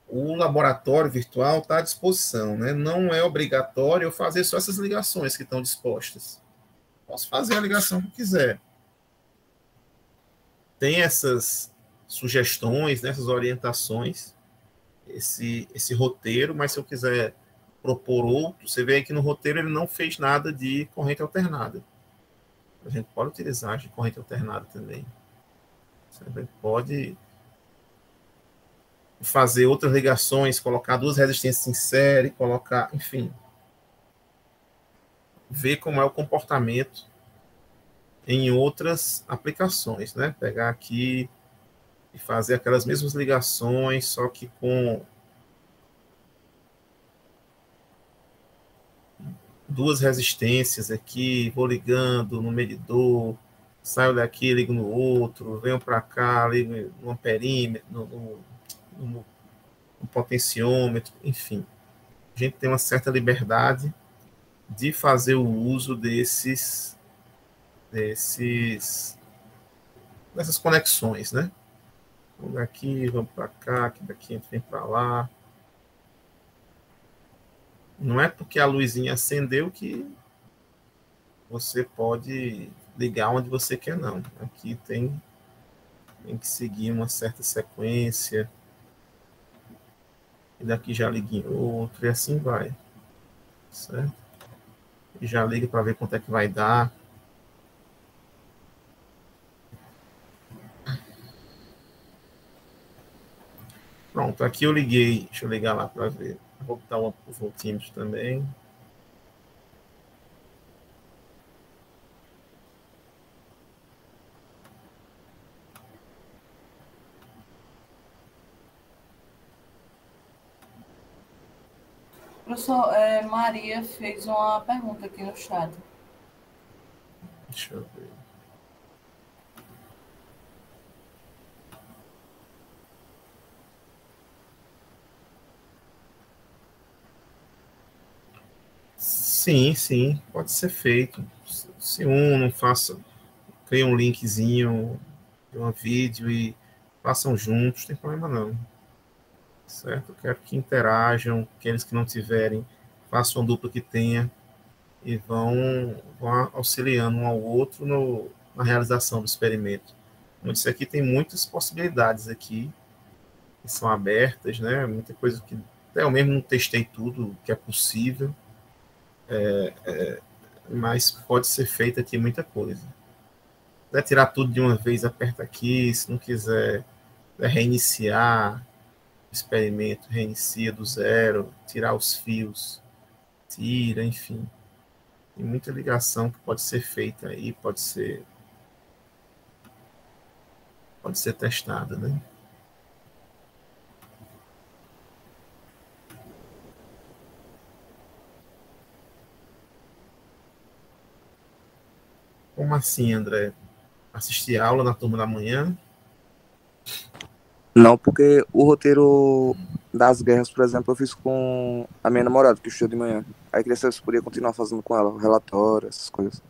O laboratório virtual está à disposição, né? Não é obrigatório eu fazer só essas ligações que estão dispostas. Posso fazer a ligação que quiser. Tem essas sugestões, né, essas orientações, esse roteiro, mas se eu quiser propor outro, você vê que no roteiro ele não fez nada de corrente alternada. A gente pode utilizar de corrente alternada também. Você pode fazer outras ligações, colocar duas resistências em série, colocar, enfim, ver como é o comportamento em outras aplicações, né? Pegar aqui e fazer aquelas mesmas ligações, só que com duas resistências aqui, vou ligando no medidor, saio daqui, ligo no outro, venho para cá, ligo no amperímetro, no potenciômetro, enfim. A gente tem uma certa liberdade de fazer o uso dessas conexões, né? Vamos daqui, vamos para cá, aqui daqui a gente vem para lá. Não é porque a luzinha acendeu que você pode ligar onde você quer, não. Aqui tem que seguir uma certa sequência, e daqui já liga em outro, e assim vai, certo? E já liga para ver quanto é que vai dar. Pronto, aqui eu liguei, deixa eu ligar lá para ver. Vou botar o voltímetro também. Professor, Maria fez uma pergunta aqui no chat. Deixa eu ver. Sim, sim, pode ser feito. Se um não faça, cria um linkzinho de um vídeo e façam juntos, não tem problema não. Certo? Eu quero que interajam, aqueles que não tiverem, façam uma dupla que tenha e vão auxiliando um ao outro na realização do experimento. Como eu disse aqui, tem muitas possibilidades aqui que são abertas, né? Muita coisa que até eu mesmo não testei tudo que é possível, mas pode ser feita aqui muita coisa. Se quiser tirar tudo de uma vez, aperta aqui. Se não quiser reiniciar o experimento, reinicia do zero, tirar os fios, tira, enfim. Tem muita ligação que pode ser feita aí, pode ser testada, né? Como assim, André? Assistir aula na turma da manhã? Não, porque o roteiro das guerras, por exemplo, eu fiz com a minha namorada, que estuda de manhã. Aí queria saber se eu podia continuar fazendo com ela, o relatório, essas coisas.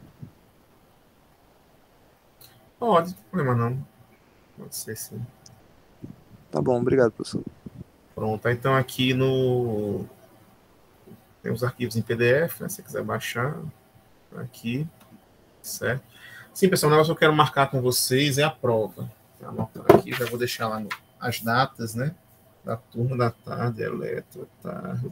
Pode, não tem problema não. Pode ser sim. Tá bom, obrigado, professor. Pronto, então aqui no... Tem os arquivos em PDF, né? Se você quiser baixar, aqui, certo? Sim, pessoal, o negócio que eu quero marcar com vocês é a prova. Vou anotar aqui, já vou deixar lá as datas, né? Da turma da tarde, eletro, tarde.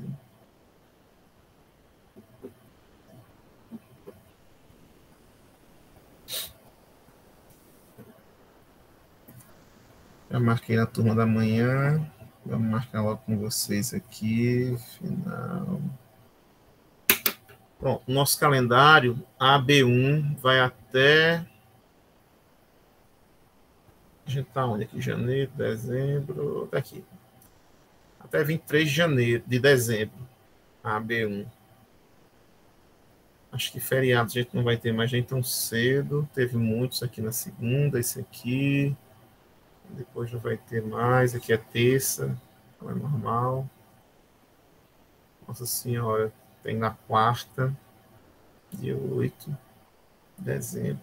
Já marquei na turma da manhã. Vamos marcar logo com vocês aqui. Final. Bom, o nosso calendário AB1 vai até... A gente está onde aqui? Janeiro, dezembro... Tá aqui. Até 23 de dezembro. AB1. Acho que feriado a gente não vai ter mais nem tão cedo. Teve muitos aqui na segunda, esse aqui. Depois não vai ter mais. Aqui é terça. Não é normal. Nossa Senhora. Tem na quarta. Dia 8 de dezembro.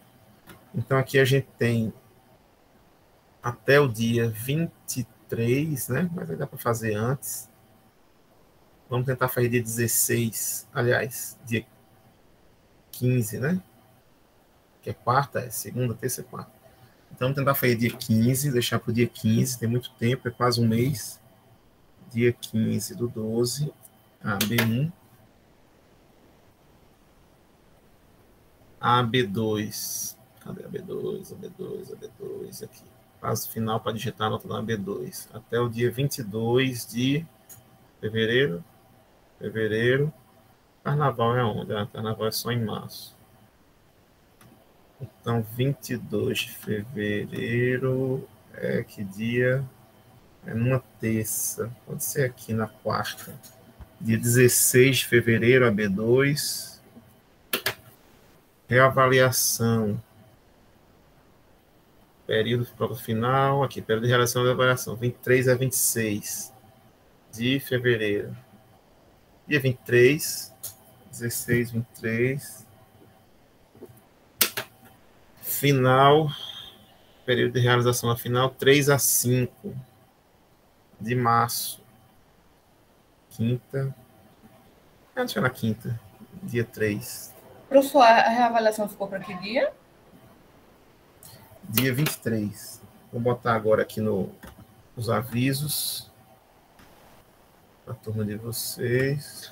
Então aqui a gente tem até o dia 23, né? Mas vai dar para fazer antes. Vamos tentar fazer dia 16. Aliás, dia 15, né? Que é quarta, é segunda, terça e quarta. Então, vamos tentar fazer dia 15, deixar para o dia 15, tem muito tempo, é quase um mês. Dia 15 do 12, AB1. AB2. Cadê AB2, AB2, AB2? Aqui. Passo final para digitar a nota da AB2. Até o dia 22 de fevereiro. Carnaval é onde? Carnaval é só em março. Então, 22 de fevereiro é que dia? É numa terça. Pode ser aqui na quarta. Dia 16 de fevereiro, AB2. Reavaliação. Período de prova final. Aqui, período de realização e avaliação. 23 a 26 de fevereiro. Dia 23. 16, 23. Final. Período de realização da final. 3 a 5 de março. Quinta. Deixa eu na quinta. Dia 3. Professor, a reavaliação ficou para que dia? Dia 23. Vou botar agora aqui nos avisos da turma de vocês.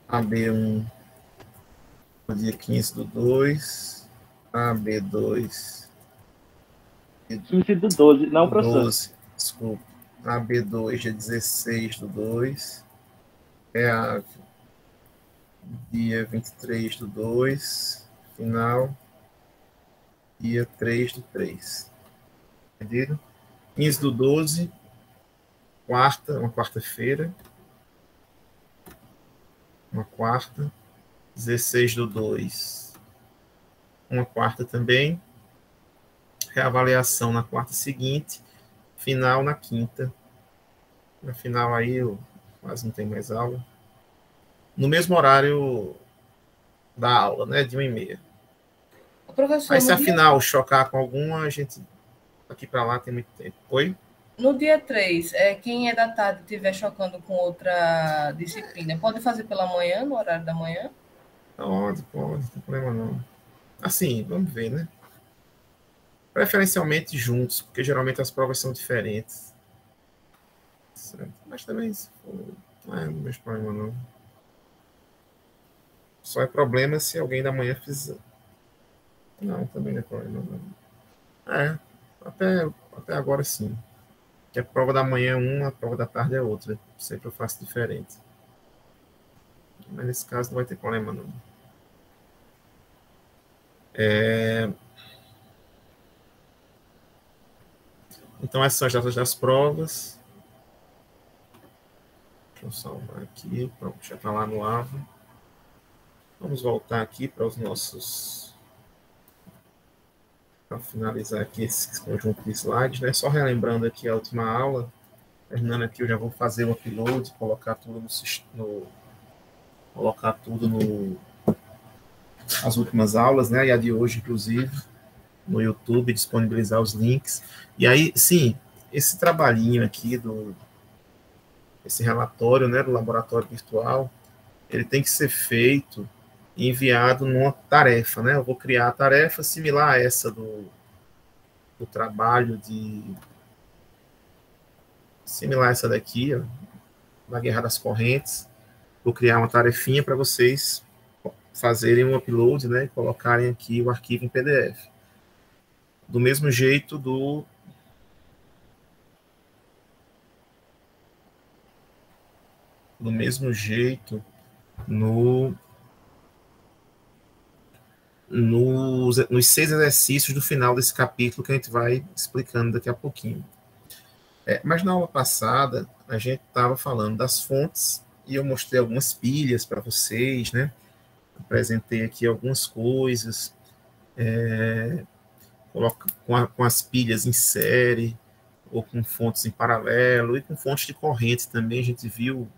AB1, dia 15 do 2. AB2. Quinze do 12, não, professor. 12, desculpa. AB2, dia 16 do 2. EAV, dia 23 do 2. Final. Dia 3/3. Entendido? 15/12, uma quarta-feira. Uma quarta. 16/2, uma quarta também. Reavaliação na quarta seguinte. Final na quinta. Na final aí eu quase não tem mais aula. No mesmo horário da aula, né? De 1h30. Professor, Aí se a final chocar com alguma, a gente daqui para lá tem muito tempo. Oi? No dia 3, quem é da tarde estiver chocando com outra disciplina, pode fazer pela manhã, no horário da manhã? Pode, não tem problema não. Assim, vamos ver, né? Preferencialmente juntos, porque geralmente as provas são diferentes. Certo? Mas também, se for, não é o mesmo problema não. Só é problema se alguém da manhã fizer. Não, também não é problema não. Até agora sim. Que a prova da manhã é uma, a prova da tarde é outra. Sempre eu faço diferente. Mas nesse caso não vai ter problema não. Então essas são as datas das provas. Deixa eu salvar aqui. Pronto, já está lá no AVA. Vamos voltar aqui para os nossos... Para finalizar aqui esse conjunto de slides, né? Só relembrando aqui a última aula. Terminando aqui, eu já vou fazer o upload, colocar tudo as últimas aulas, né? E a de hoje, inclusive, no YouTube, disponibilizar os links. E aí, sim, esse trabalhinho aqui esse relatório, né, do laboratório virtual, ele tem que ser feito e enviado numa tarefa, né? Eu vou criar a tarefa similar a essa do trabalho similar a essa daqui, ó, da Guerra das Correntes. Vou criar uma tarefinha para vocês fazerem um upload, né, e colocarem aqui o arquivo em PDF. Do mesmo jeito nos 6 exercícios do final desse capítulo que a gente vai explicando daqui a pouquinho. Mas na aula passada, a gente estava falando das fontes e eu mostrei algumas pilhas para vocês, né? Apresentei aqui algumas coisas, com as pilhas em série, ou com fontes em paralelo, e com fontes de corrente também. A gente viu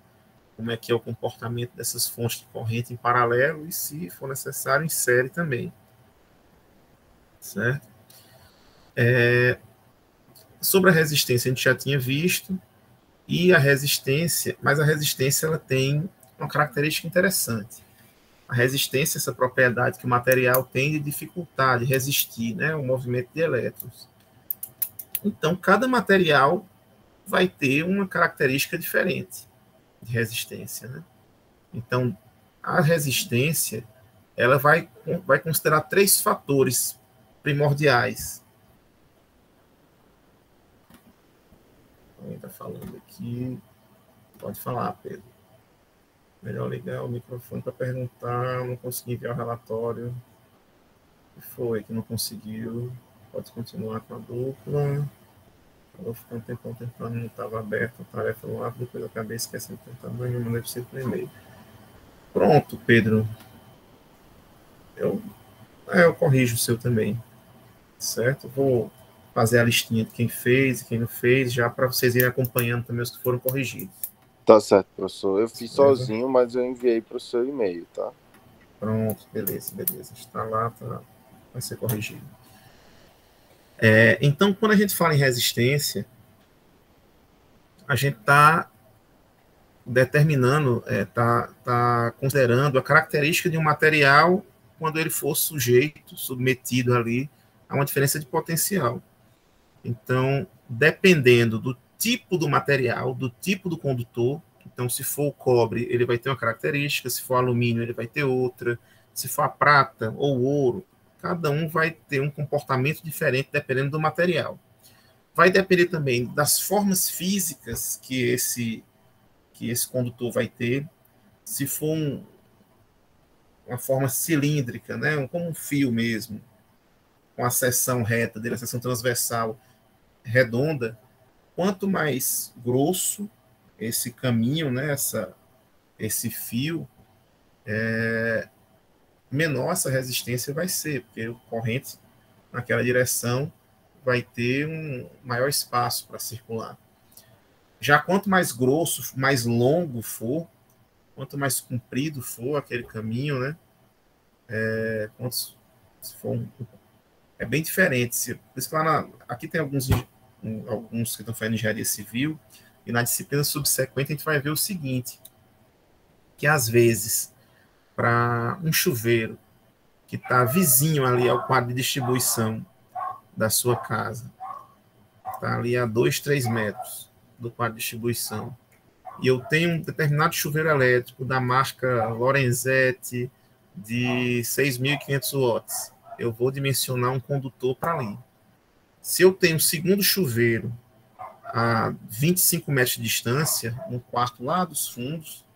como é que é o comportamento dessas fontes de corrente em paralelo e, se for necessário, em série também. Certo? Sobre a resistência, a gente já tinha visto, mas a resistência ela tem uma característica interessante. A resistência, essa propriedade que o material tem de dificultar, de resistir, né, o movimento de elétrons. Então, cada material vai ter uma característica diferente de resistência, né? Então, a resistência, ela vai considerar 3 fatores primordiais. Alguém está falando aqui. Pode falar, Pedro. Melhor ligar o microfone para perguntar. Não consegui enviar o relatório. O que foi que não conseguiu? Pode continuar com a dupla. Eu fiquei um tempão tentando, não estava aberto a tarefa no ar, depois eu acabei esquecendo de tentar, mas eu mandei você por e-mail. Pronto, Pedro. Eu corrijo o seu também. Certo? Vou fazer a listinha de quem fez e quem não fez, já para vocês irem acompanhando também os que foram corrigidos. Tá certo, professor. Eu fiz sozinho, mas eu enviei para o seu e-mail, tá? Pronto, beleza. Está lá, vai ser corrigido. Então, quando a gente fala em resistência, a gente está determinando, está considerando a característica de um material quando ele for submetido ali a uma diferença de potencial. Então, dependendo do tipo do material, do tipo do condutor, então, se for o cobre, ele vai ter uma característica, se for alumínio, ele vai ter outra, se for a prata ou o ouro, cada um vai ter um comportamento diferente dependendo do material. Vai depender também das formas físicas que esse condutor vai ter. Se for uma forma cilíndrica, né, como um fio mesmo, com a seção reta dele, a seção transversal redonda, quanto mais grosso esse caminho, né, esse fio, menor essa resistência vai ser, porque a corrente naquela direção vai ter um maior espaço para circular. Já quanto mais grosso, mais longo for, quanto mais comprido for aquele caminho, né, se for é bem diferente. Por isso que aqui tem alguns que estão fazendo engenharia civil, e na disciplina subsequente a gente vai ver o seguinte, que às vezes, para um chuveiro que está vizinho ali ao quadro de distribuição da sua casa, está ali a 2, 3 metros do quadro de distribuição, e eu tenho um determinado chuveiro elétrico da marca Lorenzetti de 6.500 watts, eu vou dimensionar um condutor para ali. Se eu tenho um segundo chuveiro a 25 metros de distância, um quarto lá dos fundos,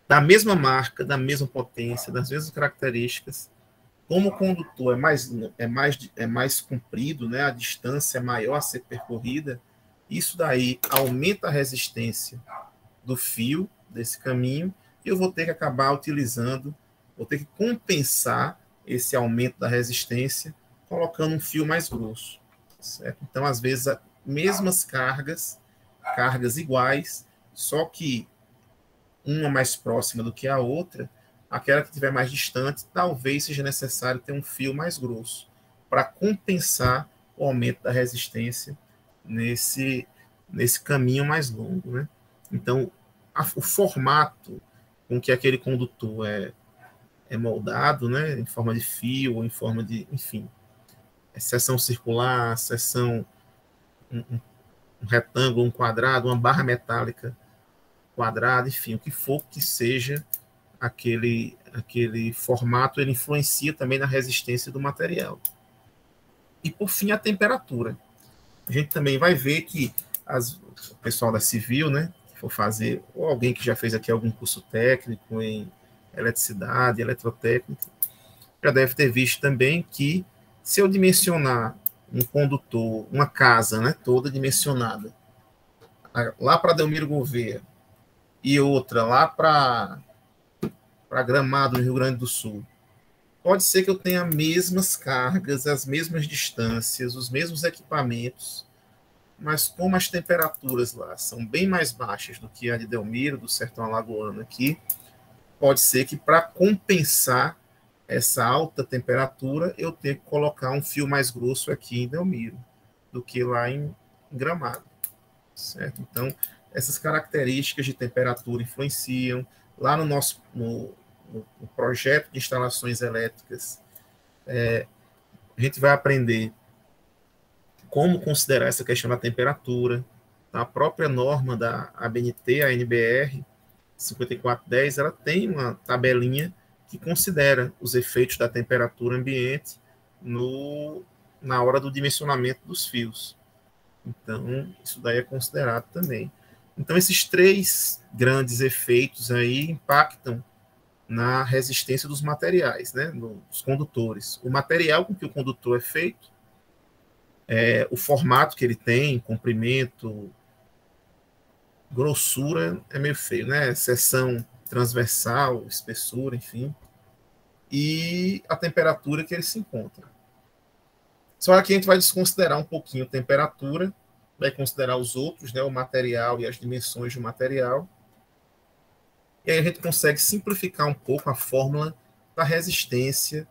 da mesma marca, da mesma potência, das mesmas características, como o condutor é mais comprido, né, a distância é maior a ser percorrida, isso daí aumenta a resistência do fio desse caminho, e eu vou ter que acabar utilizando, vou ter que compensar esse aumento da resistência colocando um fio mais grosso, certo? Então, às vezes, mesmas cargas iguais, só que uma mais próxima do que a outra, aquela que estiver mais distante, talvez seja necessário ter um fio mais grosso para compensar o aumento da resistência nesse caminho mais longo, né? Então, o formato com que aquele condutor é moldado, né, em forma de fio ou em forma de, enfim, seção circular, seção um retângulo, um quadrado, uma barra metálica quadrada, enfim, o que for que seja aquele formato, ele influencia também na resistência do material. E, por fim, a temperatura. A gente também vai ver que o pessoal da civil, né, que for fazer, ou alguém que já fez aqui algum curso técnico em eletricidade, eletrotécnica, já deve ter visto também que se eu dimensionar um condutor, uma casa, né, toda dimensionada, lá para Delmiro Gouveia, e outra lá para Gramado, no Rio Grande do Sul, pode ser que eu tenha as mesmas cargas, as mesmas distâncias, os mesmos equipamentos, mas como as temperaturas lá são bem mais baixas do que a de Delmiro, do Sertão Alagoano aqui, pode ser que para compensar essa alta temperatura, eu tenho que colocar um fio mais grosso aqui em Delmiro do que lá em Gramado, certo? Então, essas características de temperatura influenciam. Lá no nosso no projeto de instalações elétricas, a gente vai aprender como considerar essa questão da temperatura. A própria norma da ABNT, a NBR 5410, ela tem uma tabelinha que considera os efeitos da temperatura ambiente na hora do dimensionamento dos fios. Então, isso daí é considerado também. Então, esses 3 grandes efeitos aí impactam na resistência dos materiais, né, dos condutores. O material com que o condutor é feito, o formato que ele tem, comprimento, grossura, é meio feio, né? Seção transversal, espessura, enfim, e a temperatura que ele se encontra. Só que a gente vai desconsiderar um pouquinho a temperatura, vai considerar os outros, né, o material e as dimensões do material, e aí a gente consegue simplificar um pouco a fórmula da resistência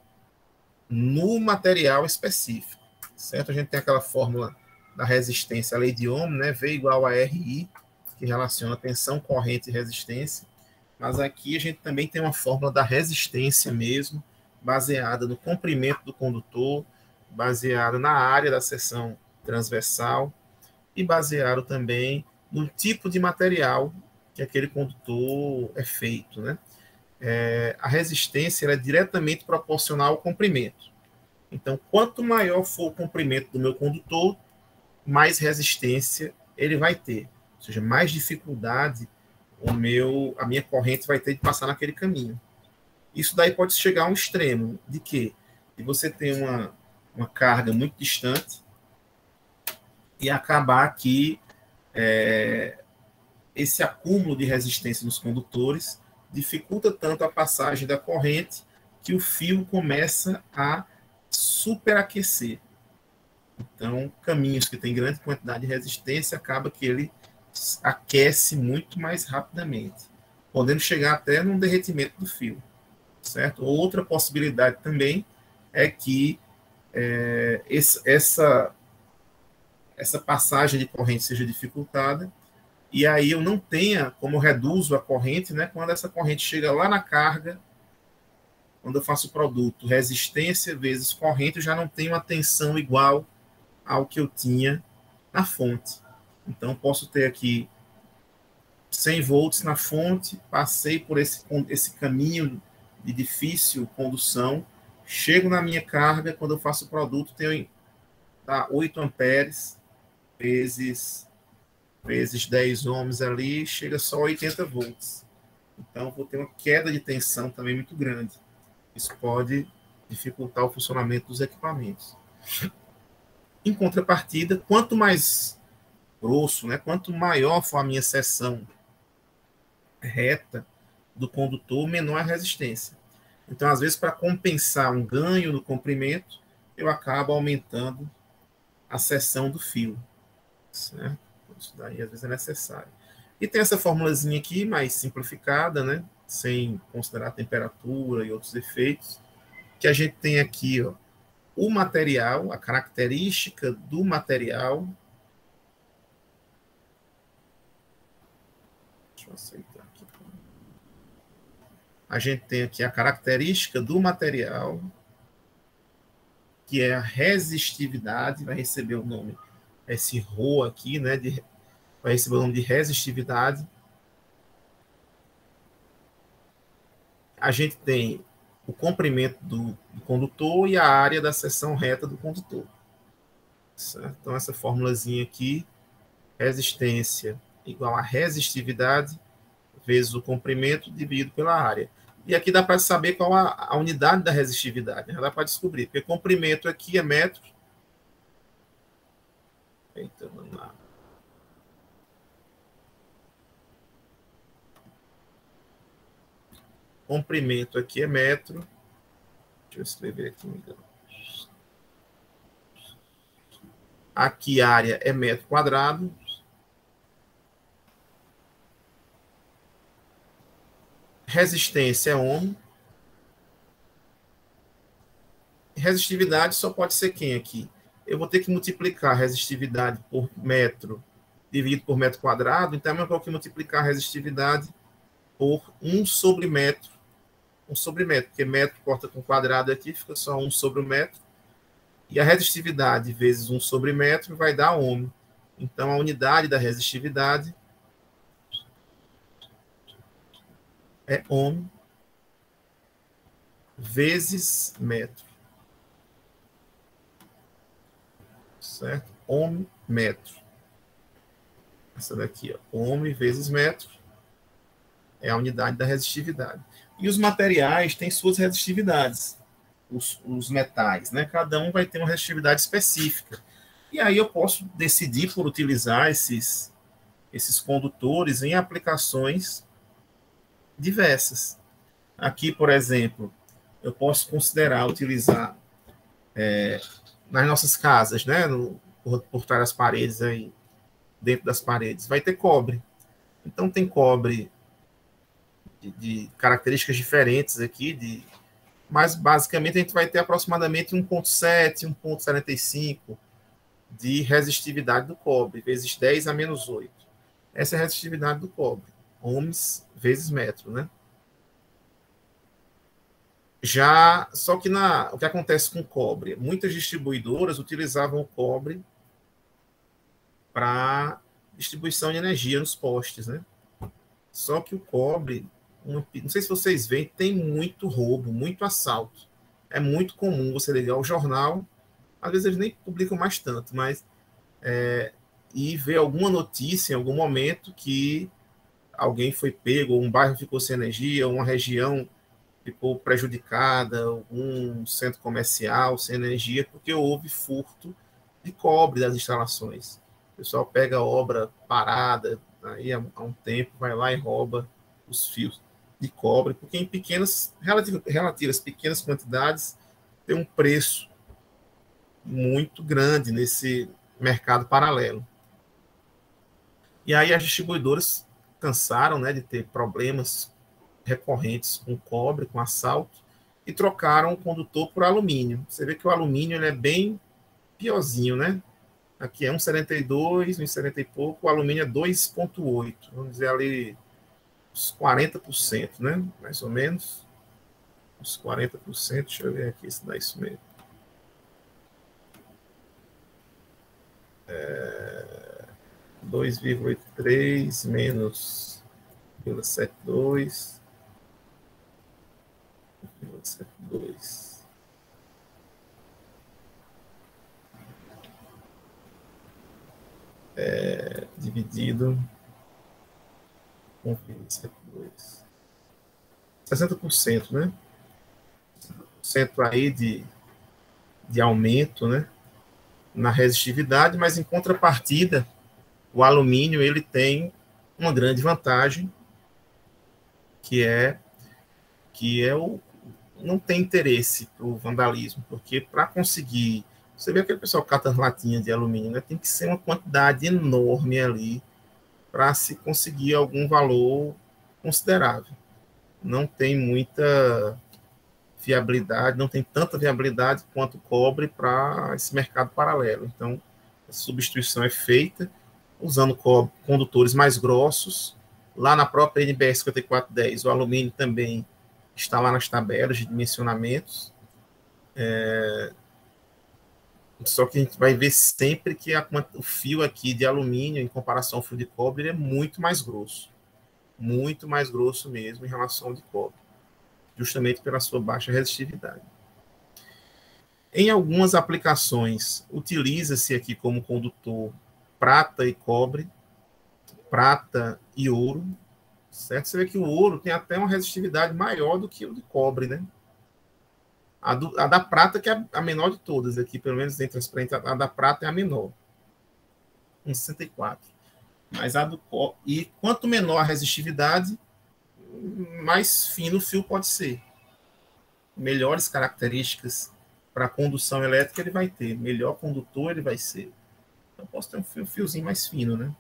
no material específico, certo? A gente tem aquela fórmula da resistência, a lei de Ohm, né, V igual a RI, que relaciona tensão, corrente e resistência, mas aqui a gente também tem uma fórmula da resistência mesmo, baseada no comprimento do condutor, baseada na área da seção transversal e baseado também no tipo de material que aquele condutor é feito, né? A resistência é diretamente proporcional ao comprimento. Então, quanto maior for o comprimento do meu condutor, mais resistência ele vai ter. Ou seja, mais dificuldade a minha corrente vai ter de passar naquele caminho. Isso daí pode chegar a um extremo de que e você tem uma carga muito distante e acabar que esse acúmulo de resistência nos condutores dificulta tanto a passagem da corrente que o fio começa a superaquecer. Então, caminhos que têm grande quantidade de resistência, acaba que ele aquece muito mais rapidamente, podendo chegar até num derretimento do fio, certo? Outra possibilidade também é que essa passagem de corrente seja dificultada, e aí eu não tenha como eu reduzo a corrente, né? Quando essa corrente chega lá na carga, quando eu faço o produto, resistência vezes corrente, eu já não tenho a tensão igual ao que eu tinha na fonte. Então, posso ter aqui 100 volts na fonte, passei por esse caminho de difícil condução, chego na minha carga, quando eu faço o produto, tenho 8 amperes vezes 10 ohms ali, chega só a 80 volts. Então, vou ter uma queda de tensão também muito grande. Isso pode dificultar o funcionamento dos equipamentos. Em contrapartida, quanto mais grosso, né, quanto maior for a minha seção reta do condutor, menor a resistência. Então, às vezes, para compensar um ganho no comprimento, eu acabo aumentando a seção do fio, certo? Isso daí, às vezes, é necessário. E tem essa formulazinha aqui, mais simplificada, né, sem considerar a temperatura e outros efeitos, que a gente tem aqui, ó, o material, a característica do material. Deixa eu aceitar aqui. A gente tem aqui a característica do material, que é a resistividade, vai receber o nome, esse ρ aqui, né, vai receber o nome de resistividade. A gente tem o comprimento do condutor e a área da seção reta do condutor. Certo? Então, essa formulazinha aqui, resistência igual a resistividade vezes o comprimento dividido pela área. E aqui dá para saber qual a unidade da resistividade, né? Dá para descobrir, porque comprimento aqui é metro. Eita, vamos lá. Comprimento aqui é metro. Deixa eu escrever aqui. Aqui a área é metro quadrado. Resistência é ohm. Resistividade só pode ser quem aqui? Eu vou ter que multiplicar a resistividade por metro dividido por metro quadrado. Então, eu vou ter que multiplicar a resistividade por 1 sobre metro. 1 sobre metro, porque metro corta com quadrado aqui, fica só 1 sobre o metro. E a resistividade vezes 1 sobre metro vai dar ohm. Então, a unidade da resistividade é ohm vezes metro. Certo? Ohm metro. Essa daqui, ó, ohm vezes metro é a unidade da resistividade. E os materiais têm suas resistividades. Os metais, né? Cada um vai ter uma resistividade específica. E aí eu posso decidir por utilizar esses condutores em aplicações diversas. Aqui, por exemplo, eu posso considerar utilizar nas nossas casas, né? Por trás das paredes, aí, dentro das paredes, vai ter cobre. Então, tem cobre de características diferentes aqui, mas basicamente a gente vai ter aproximadamente 1,7, 1,75 de resistividade do cobre, vezes 10 a menos 8. Essa é a resistividade do cobre, ohms vezes metro, né? Só que o que acontece com o cobre? Muitas distribuidoras utilizavam o cobre para distribuição de energia nos postes, né? Só que o cobre, não sei se vocês veem, tem muito roubo, muito assalto. É muito comum você ligar o jornal, às vezes eles nem publicam mais tanto, mas e ver alguma notícia em algum momento que alguém foi pego, ou um bairro ficou sem energia, ou uma região ficou prejudicada, algum centro comercial sem energia, porque houve furto de cobre das instalações. O pessoal pega a obra parada, aí há um tempo, vai lá e rouba os fios de cobre, porque em relativas pequenas quantidades, tem um preço muito grande nesse mercado paralelo. E aí as distribuidoras cansaram, né, de ter problemas recorrentes com cobre, com assalto, e trocaram o condutor por alumínio. Você vê que o alumínio ele é bem piorzinho, né? Aqui é 1,72, 1,70 e pouco, o alumínio é 2,8, vamos dizer ali uns 40%, né? Mais ou menos. Uns 40%, deixa eu ver aqui se dá isso mesmo. 2,83 menos 0,72. 0,72. Dividido com 0,72. 60%, né? 60% aí de aumento, né? Na resistividade, mas em contrapartida, o alumínio ele tem uma grande vantagem, que é não tem interesse para o vandalismo, porque para conseguir, você vê aquele pessoal que cata latinha de alumínio, né, tem que ser uma quantidade enorme ali para se conseguir algum valor considerável. Não tem muita viabilidade, não tem tanta viabilidade quanto o cobre para esse mercado paralelo. Então, a substituição é feita usando condutores mais grossos. Lá na própria NBR 5410, o alumínio também está lá nas tabelas de dimensionamentos. Só que a gente vai ver sempre que o fio aqui de alumínio, em comparação ao fio de cobre, ele é muito mais grosso mesmo em relação ao de cobre, justamente pela sua baixa resistividade. Em algumas aplicações, utiliza-se aqui como condutor prata e cobre, prata e ouro, certo? Você vê que o ouro tem até uma resistividade maior do que o de cobre, né? A da prata, que é a menor de todas aqui, pelo menos entre as frentes, a da prata é a menor, 1,64. Mas a do cobre, e quanto menor a resistividade, mais fino o fio pode ser. Melhores características para condução elétrica ele vai ter, melhor condutor ele vai ser. Então, posso ter um fiozinho mais fino, né?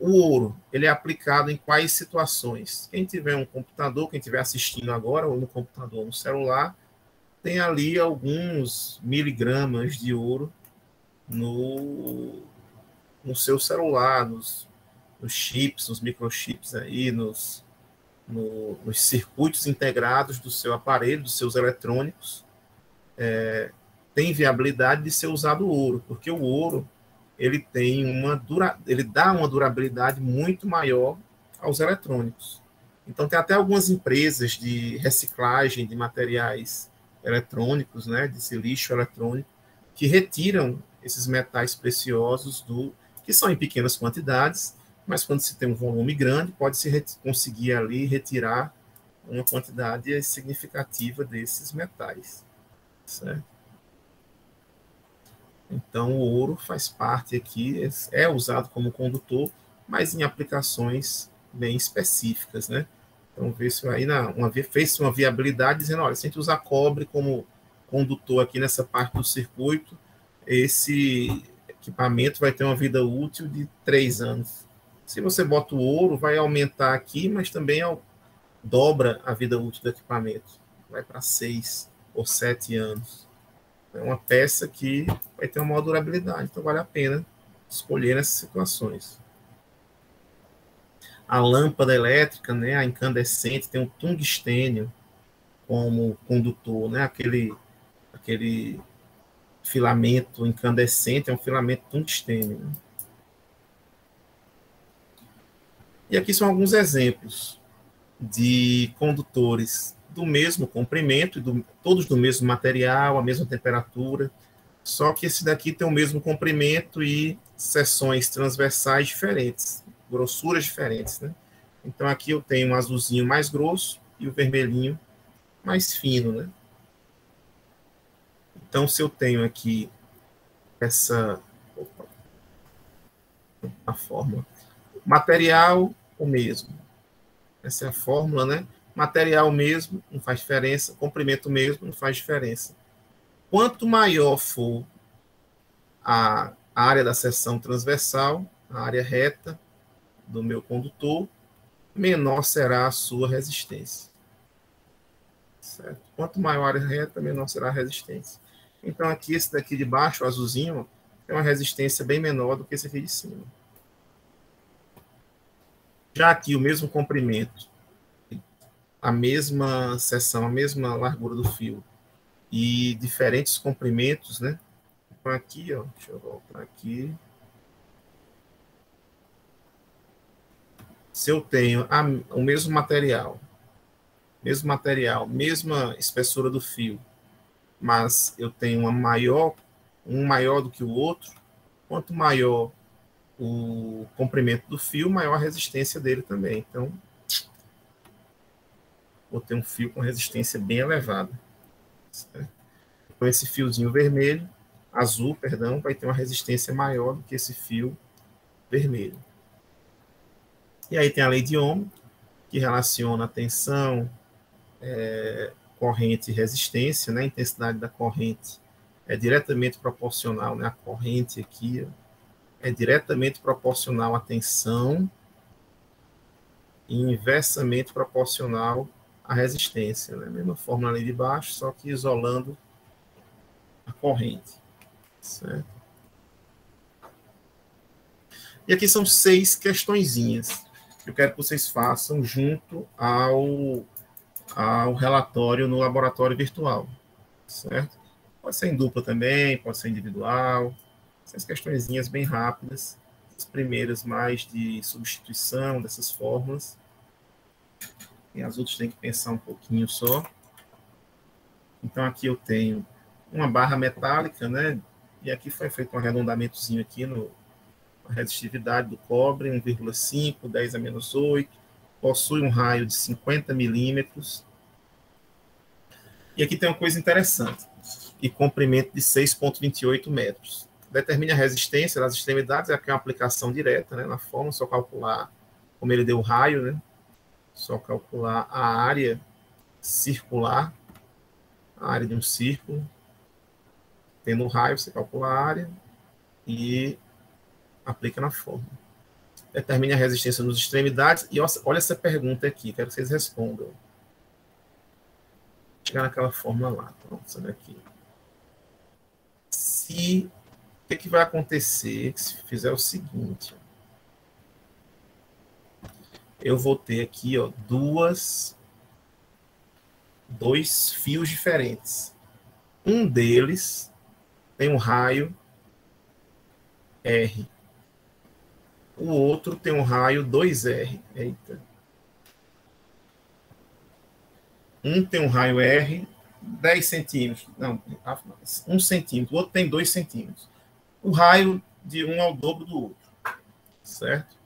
O ouro, ele é aplicado em quais situações? Quem tiver um computador, quem estiver assistindo agora, ou no computador, ou no celular, tem ali alguns miligramas de ouro no seu celular, nos chips, nos microchips aí, nos circuitos integrados do seu aparelho, dos seus eletrônicos. Tem viabilidade de ser usado o ouro, porque o ouro ele dá uma durabilidade muito maior aos eletrônicos. Então, tem até algumas empresas de reciclagem de materiais eletrônicos, né, desse lixo eletrônico, que retiram esses metais preciosos que são em pequenas quantidades, mas quando se tem um volume grande, pode-se conseguir ali retirar uma quantidade significativa desses metais, certo? Então, o ouro faz parte aqui, é usado como condutor, mas em aplicações bem específicas, né? Então, vê-se aí fez uma viabilidade dizendo, olha, se a gente usar cobre como condutor aqui nessa parte do circuito, esse equipamento vai ter uma vida útil de 3 anos. Se você bota o ouro, vai aumentar aqui, mas também dobra a vida útil do equipamento. Vai para 6 ou 7 anos. É uma peça que vai ter uma maior durabilidade, então vale a pena escolher nessas situações. A lâmpada elétrica, né, a incandescente, tem um tungstênio como condutor, né, aquele filamento incandescente é um filamento tungstênio. Né? E aqui são alguns exemplos de condutores do mesmo comprimento, todos do mesmo material, a mesma temperatura, só que esse daqui tem o mesmo comprimento e seções transversais diferentes, grossuras diferentes, né? Então aqui eu tenho um azulzinho mais grosso e o vermelhinho mais fino, né? Então, se eu tenho aqui a fórmula, material o mesmo, essa é a fórmula, né? Material mesmo, não faz diferença, comprimento mesmo, não faz diferença. Quanto maior for a área da seção transversal, a área reta do meu condutor, menor será a sua resistência. Certo? Quanto maior a área reta, menor será a resistência. Então, aqui, esse daqui de baixo, o azulzinho, tem uma resistência bem menor do que esse aqui de cima. Já aqui, o mesmo comprimento, a mesma seção, a mesma largura do fio, e diferentes comprimentos, né? Então, aqui, ó, deixa eu voltar aqui. Se eu tenho o mesmo material, mesma espessura do fio, mas eu tenho um maior do que o outro, quanto maior o comprimento do fio, maior a resistência dele também. Então, vou ter um fio com resistência bem elevada. Certo? Então, esse fiozinho azul, vai ter uma resistência maior do que esse fio vermelho. E aí tem a lei de Ohm, que relaciona a tensão, corrente e resistência, né? A intensidade da corrente é diretamente proporcional, né? A corrente aqui é diretamente proporcional à tensão e inversamente proporcional à resistência, né? Mesma fórmula ali de baixo, só que isolando a corrente, certo? E aqui são 6 questõezinhas que eu quero que vocês façam junto ao relatório no laboratório virtual, certo? Pode ser em dupla também, pode ser individual. Essas questõezinhas bem rápidas, as primeiras mais de substituição dessas fórmulas. E as outras tem que pensar um pouquinho só. Então, aqui eu tenho uma barra metálica, né? E aqui foi feito um arredondamentozinho aqui na resistividade do cobre, 1,5, 10 a menos 8. Possui um raio de 50 milímetros. E aqui tem uma coisa interessante. E comprimento de 6,28 metros. Determine a resistência das extremidades. Aqui é uma aplicação direta, né? Na fórmula, só calcular como ele deu o raio, né? Só calcular a área circular, a área de um círculo. Tendo o raio, você calcula a área e aplica na fórmula. Determine a resistência nas extremidades. E olha essa pergunta aqui, quero que vocês respondam. Chegar naquela fórmula lá. Pronto, essa daqui. O que vai acontecer se fizer o seguinte? Eu vou ter aqui, ó, dois fios diferentes. Um deles tem um raio R. O outro tem um raio 2R. Eita. Um tem um raio R, 10 centímetros. Não, 1 centímetro. O outro tem 2 centímetros. O raio de um é o dobro do outro. Certo?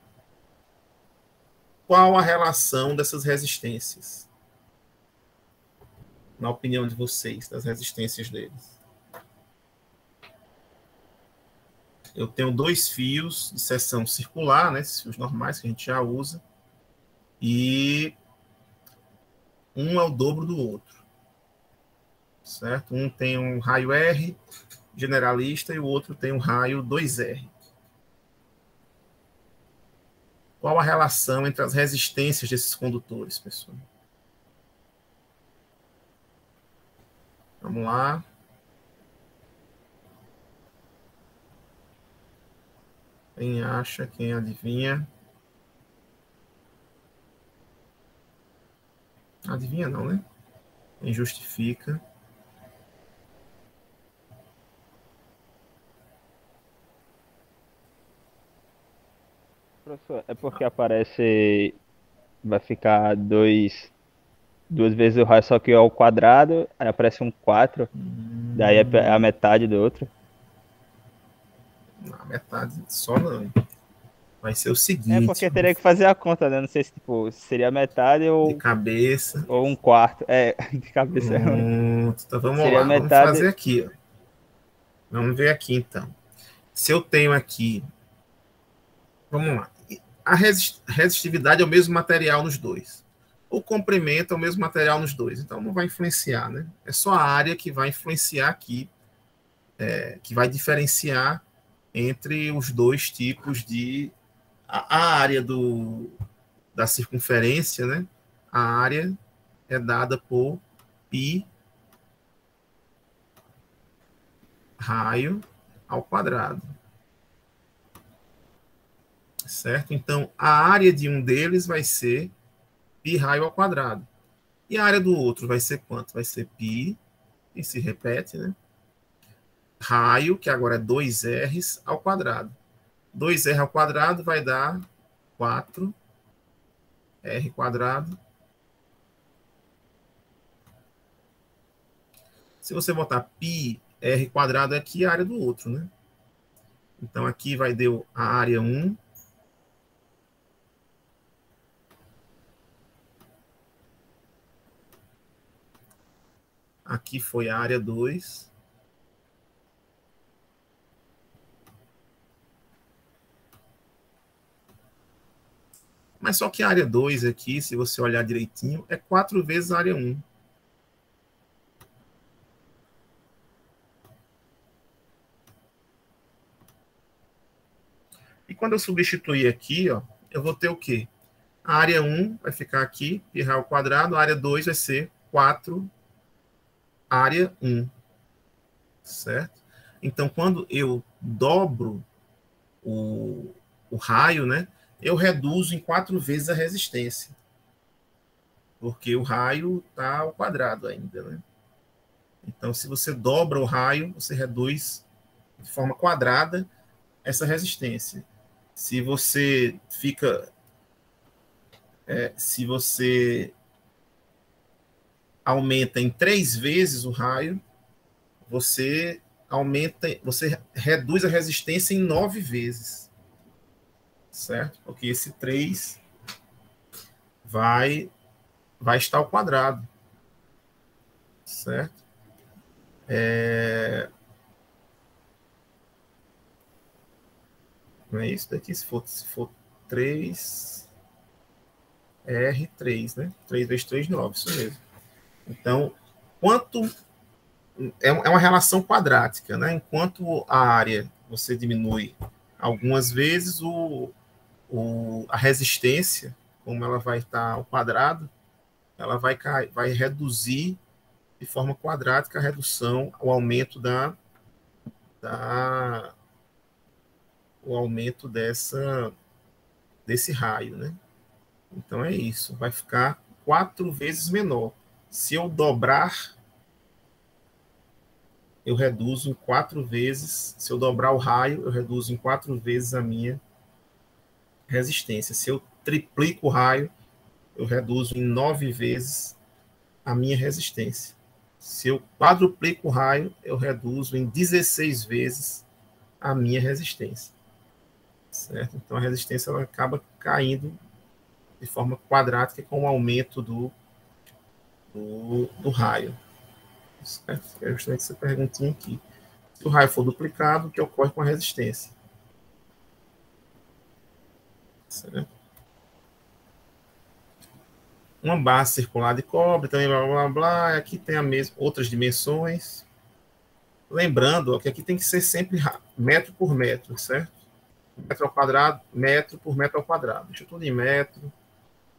Qual a relação dessas resistências? Na opinião de vocês, das resistências deles. Eu tenho 2 fios de seção circular, né, esses fios normais que a gente já usa, e um é o dobro do outro. Certo? Um tem um raio R generalista e o outro tem um raio 2R. Qual a relação entre as resistências desses condutores, pessoal? Vamos lá. Quem acha, quem adivinha? Adivinha não, né? Quem justifica? Professor, é porque aparece, vai ficar duas vezes o raio, só que ao quadrado, aí aparece um 4, daí é a metade do outro. A metade só não. vai ser o É seguinte, porque teria que fazer a conta, né? Não sei se tipo, seria metade de cabeça. ou um quarto. É, de cabeça é ruim. Pronto, então vamos Seria lá, vamos metade. fazer aqui, ó. Vamos ver aqui, então. Se eu tenho aqui, vamos lá. A resistividade é o mesmo material nos dois. O comprimento é o mesmo material nos dois. Então, não vai influenciar, né? É só a área que vai influenciar aqui, que vai diferenciar entre os dois tipos de... A área da circunferência, né? A área é dada por π raio ao quadrado. Certo? Então, a área de um deles vai ser π raio ao quadrado. E a área do outro vai ser quanto? Vai ser π, e se repete, né? Raio, que agora é 2r ao quadrado. 2r ao quadrado vai dar 4r quadrado. Se você botar π r quadrado aqui, é a área do outro, né? Então, aqui vai dar a área 1. Aqui foi a área 2. Mas só que a área 2 aqui, se você olhar direitinho, é 4 vezes a área 1. E quando eu substituir aqui, ó, eu vou ter o quê? A área 1 vai ficar aqui, π raio ao quadrado, a área 2 vai ser 4 área 1. Certo? Então, quando eu dobro o raio, né, eu reduzo em 4 vezes a resistência. Porque o raio está ao quadrado ainda, né? Então, se você dobra o raio, você reduz de forma quadrada essa resistência. Se você se você aumenta em 3 vezes o raio, você reduz a resistência em 9 vezes. Certo? Porque esse 3 vai estar ao quadrado. Certo? Não é isso daqui? Se for 3, R3, né? 3 vezes 3, 9, isso mesmo. Então, é uma relação quadrática, né? Enquanto a área você diminui algumas vezes, a resistência, como ela vai estar ao quadrado, ela vai reduzir de forma quadrática a redução, o aumento o aumento desse raio, né? Então é isso, vai ficar 4 vezes menor. Se eu dobrar, eu reduzo em 4 vezes. Se eu dobrar o raio, eu reduzo em 4 vezes a minha resistência. Se eu triplico o raio, eu reduzo em 9 vezes a minha resistência. Se eu quadruplico o raio, eu reduzo em 16 vezes a minha resistência. Certo? Então a resistência ela acaba caindo de forma quadrática com o aumento do raio. Certo? É justamente essa perguntinha aqui. Se o raio for duplicado, o que ocorre com a resistência? Certo? Uma base circular de cobre, também blá, blá, blá. Aqui tem outras dimensões. Lembrando ó, que aqui tem que ser sempre metro por metro, certo? Metro ao quadrado, metro por metro ao quadrado. Deixa tudo em metro,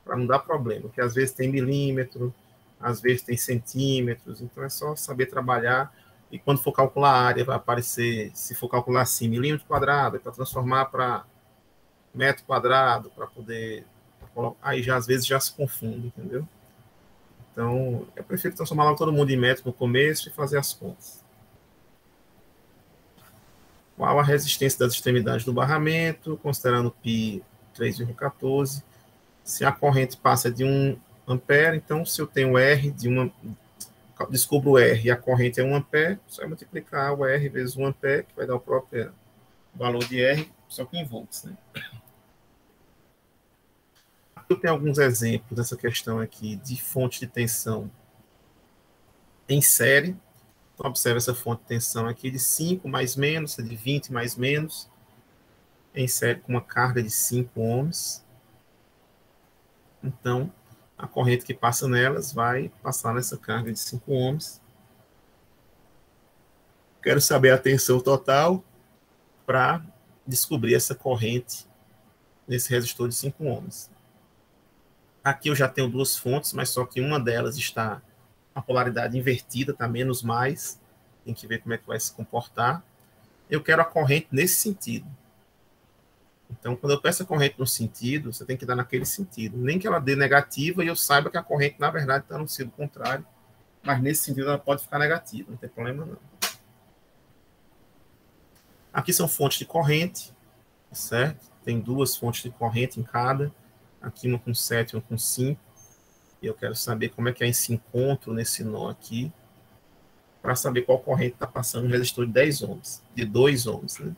para não dar problema, porque às vezes tem milímetro, às vezes tem centímetros, então é só saber trabalhar, e quando for calcular a área, vai aparecer, se for calcular assim, milímetro quadrado, para transformar para metro quadrado, para poder, aí já às vezes já se confunde, entendeu? Então, eu prefiro transformar logo todo mundo em metro no começo e fazer as contas. Qual a resistência das extremidades do barramento, considerando π 3,14. Se a corrente passa de 1 ampere, então se eu tenho R descubro o R e a corrente é 1 ampere, só é multiplicar o R vezes 1 ampere, que vai dar o próprio valor de R, só que em volts, né? Eu tenho alguns exemplos dessa questão aqui de fonte de tensão em série. Então, observe essa fonte de tensão aqui de 5 mais menos, de 20 mais menos, em série com uma carga de 5 ohms. Então, a corrente que passa nelas vai passar nessa carga de 5 ohms. Quero saber a tensão total para descobrir essa corrente nesse resistor de 5 ohms. Aqui eu já tenho duas fontes, mas só que uma delas está a polaridade invertida, está menos mais. Tem que ver como é que vai se comportar. Eu quero a corrente nesse sentido. Então, quando eu peço a corrente no sentido, você tem que dar naquele sentido. Nem que ela dê negativa e eu saiba que a corrente, na verdade, está no sentido contrário. Mas nesse sentido ela pode ficar negativa, não tem problema não. Aqui são fontes de corrente, certo? Tem duas fontes de corrente em cada. Aqui uma com 7 e uma com 5. E eu quero saber como é que é esse encontro nesse nó aqui, para saber qual corrente está passando no resistor de 10 ohms, de 2 ohms. Né?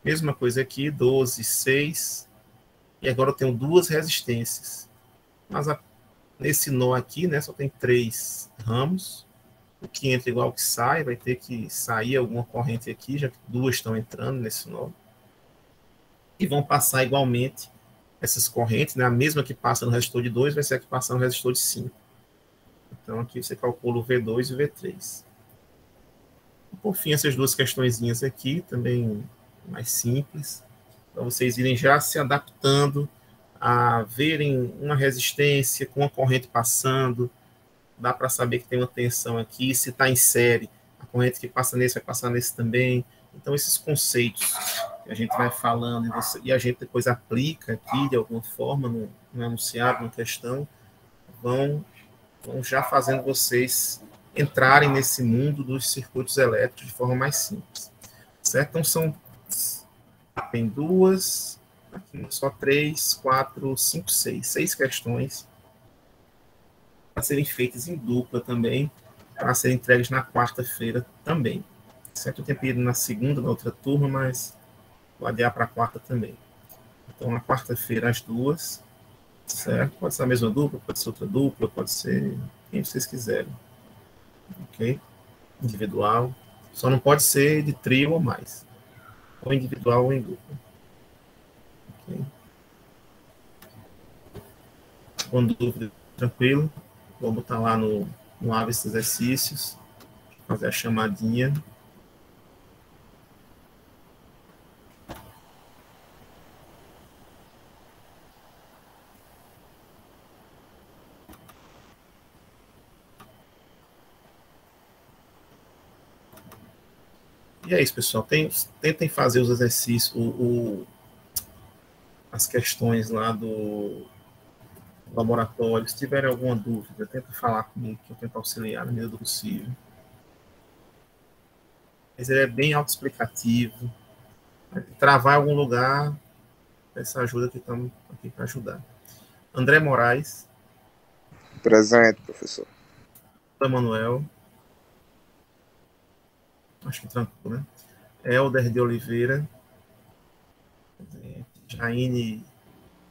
Mesma coisa aqui, 12, 6. E agora eu tenho duas resistências. Mas nesse nó aqui, né, só tem 3 ramos. O que entra igual ao que sai, vai ter que sair alguma corrente aqui, já que duas estão entrando nesse nó. E vão passar igualmente essas correntes, né? A mesma que passa no resistor de 2 vai ser a que passa no resistor de 5. Então, aqui você calcula o V2 e o V3. E, por fim, essas duas questõezinhas aqui, também mais simples, para vocês irem já se adaptando a verem uma resistência com a corrente passando. Dá para saber que tem uma tensão aqui, se está em série, a corrente que passa nesse vai passar nesse também. Então, esses conceitos que a gente vai falando e a gente depois aplica aqui de alguma forma no enunciado, numa questão, vão já fazendo vocês entrarem nesse mundo dos circuitos elétricos de forma mais simples. Certo? Então, tem duas, aqui só 3, 4, 5, 6. 6 questões para serem feitas em dupla também, para serem entregues na quarta-feira também. Certo? Eu tenho pedido na segunda, na outra turma, mas vou adiar para a quarta também. Então, na quarta-feira, as duas, certo? Pode ser a mesma dupla, pode ser outra dupla, pode ser quem vocês quiserem. Ok? Individual. Só não pode ser de trio ou mais. Ou individual ou em dupla. Ok? Com dúvida, tranquilo. Vou botar lá no Aves Exercícios, fazer a chamadinha. E é isso, pessoal. Tentem fazer os exercícios, as questões lá do laboratório. Se tiverem alguma dúvida, tenta falar comigo, que eu tento auxiliar na medida do possível. Mas ele é bem autoexplicativo. Travar em algum lugar, essa ajuda que estamos aqui para ajudar. André Moraes. Presente, professor. Manuel. Acho que tranquilo, né? Helder de Oliveira. Jaine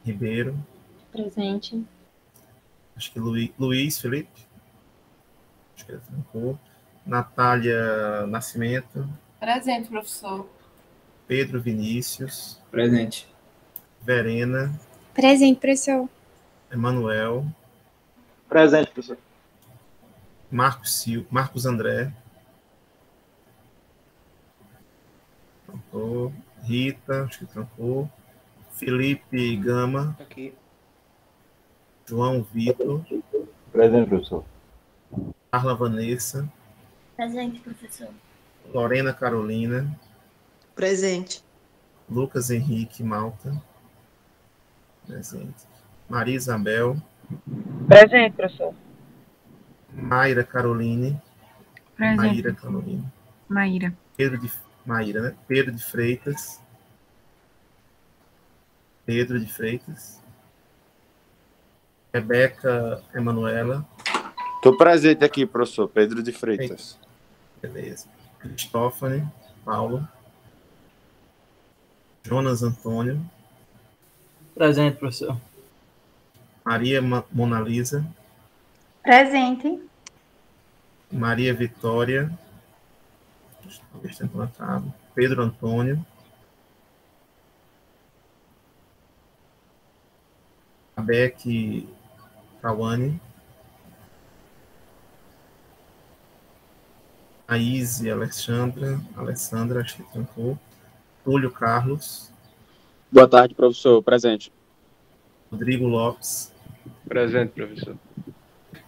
Ribeiro. Presente. Acho que Luiz Felipe. Acho que ele trancou. Natália Nascimento. Presente, professor. Pedro Vinícius. Presente. Verena. Presente, professor. Emanuel. Presente, professor. Marcos André. Trancou. Rita, acho que trancou. Felipe Gama. Aqui. João Vitor. Presente, professor. Carla Vanessa. Presente, professor. Lorena Carolina. Presente. Lucas Henrique Malta. Presente. Maria Isabel. Presente, professor. Mayra Caroline. Presente. Maíra Caroline. Maíra. Maíra, né? Pedro de Freitas. Pedro de Freitas. Rebeca Emanuela. Estou presente aqui, professor. Pedro de Freitas. Beleza. Cristófane Paulo. Jonas Antônio. Presente, professor. Maria Mona Lisa. Presente. Maria Vitória. Talvez tenha plantado. Pedro Antônio. Abeck Cauane. Aíse Alessandra, acho que trancou. Túlio Carlos. Boa tarde, professor. Presente. Rodrigo Lopes. Presente, professor.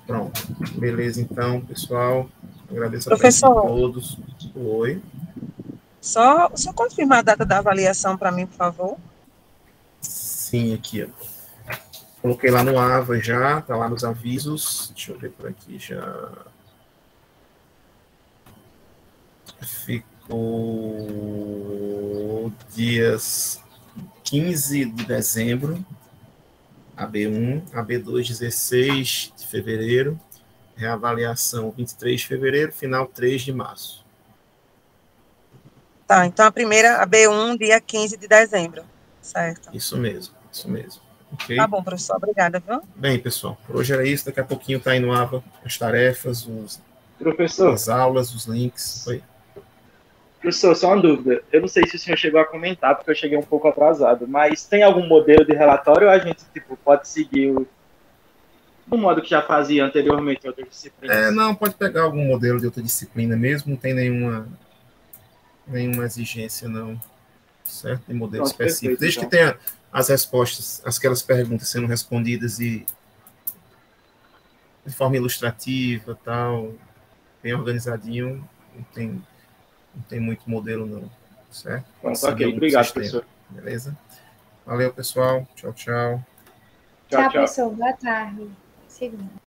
Pronto. Beleza, então, pessoal. Agradeço a Professor. presença de todos. Oi. Só confirmar a data da avaliação para mim, por favor. Sim, aqui, ó. Coloquei lá no AVA já, tá lá nos avisos. Deixa eu ver por aqui já. Ficou dias 15 de dezembro, AB1, AB2, 16 de fevereiro, reavaliação 23 de fevereiro, final 3 de março. Tá, então a primeira, a B1, dia 15 de dezembro, certo? Isso mesmo, isso mesmo. Okay? Tá bom, professor, obrigada, viu? Bem, pessoal, por hoje era isso, daqui a pouquinho tá aí no AVA as tarefas, Professor. as aulas, os links. Oi. Professor, só uma dúvida. Eu não sei se o senhor chegou a comentar, porque eu cheguei um pouco atrasado, mas tem algum modelo de relatório ou a gente pode seguir o modo que já fazia anteriormente em outras disciplinas? Não, pode pegar algum modelo de outra disciplina mesmo, não tem nenhuma exigência, não. Certo? Tem modelo específico. Desde que tenha as respostas, aquelas perguntas sendo respondidas de forma ilustrativa, tal, bem organizadinho, não tem muito modelo, não. Certo? Pronto, ok. Obrigado, professor. Beleza? Valeu, pessoal. Tchau, tchau. Tchau, professor. Boa tarde. Segunda.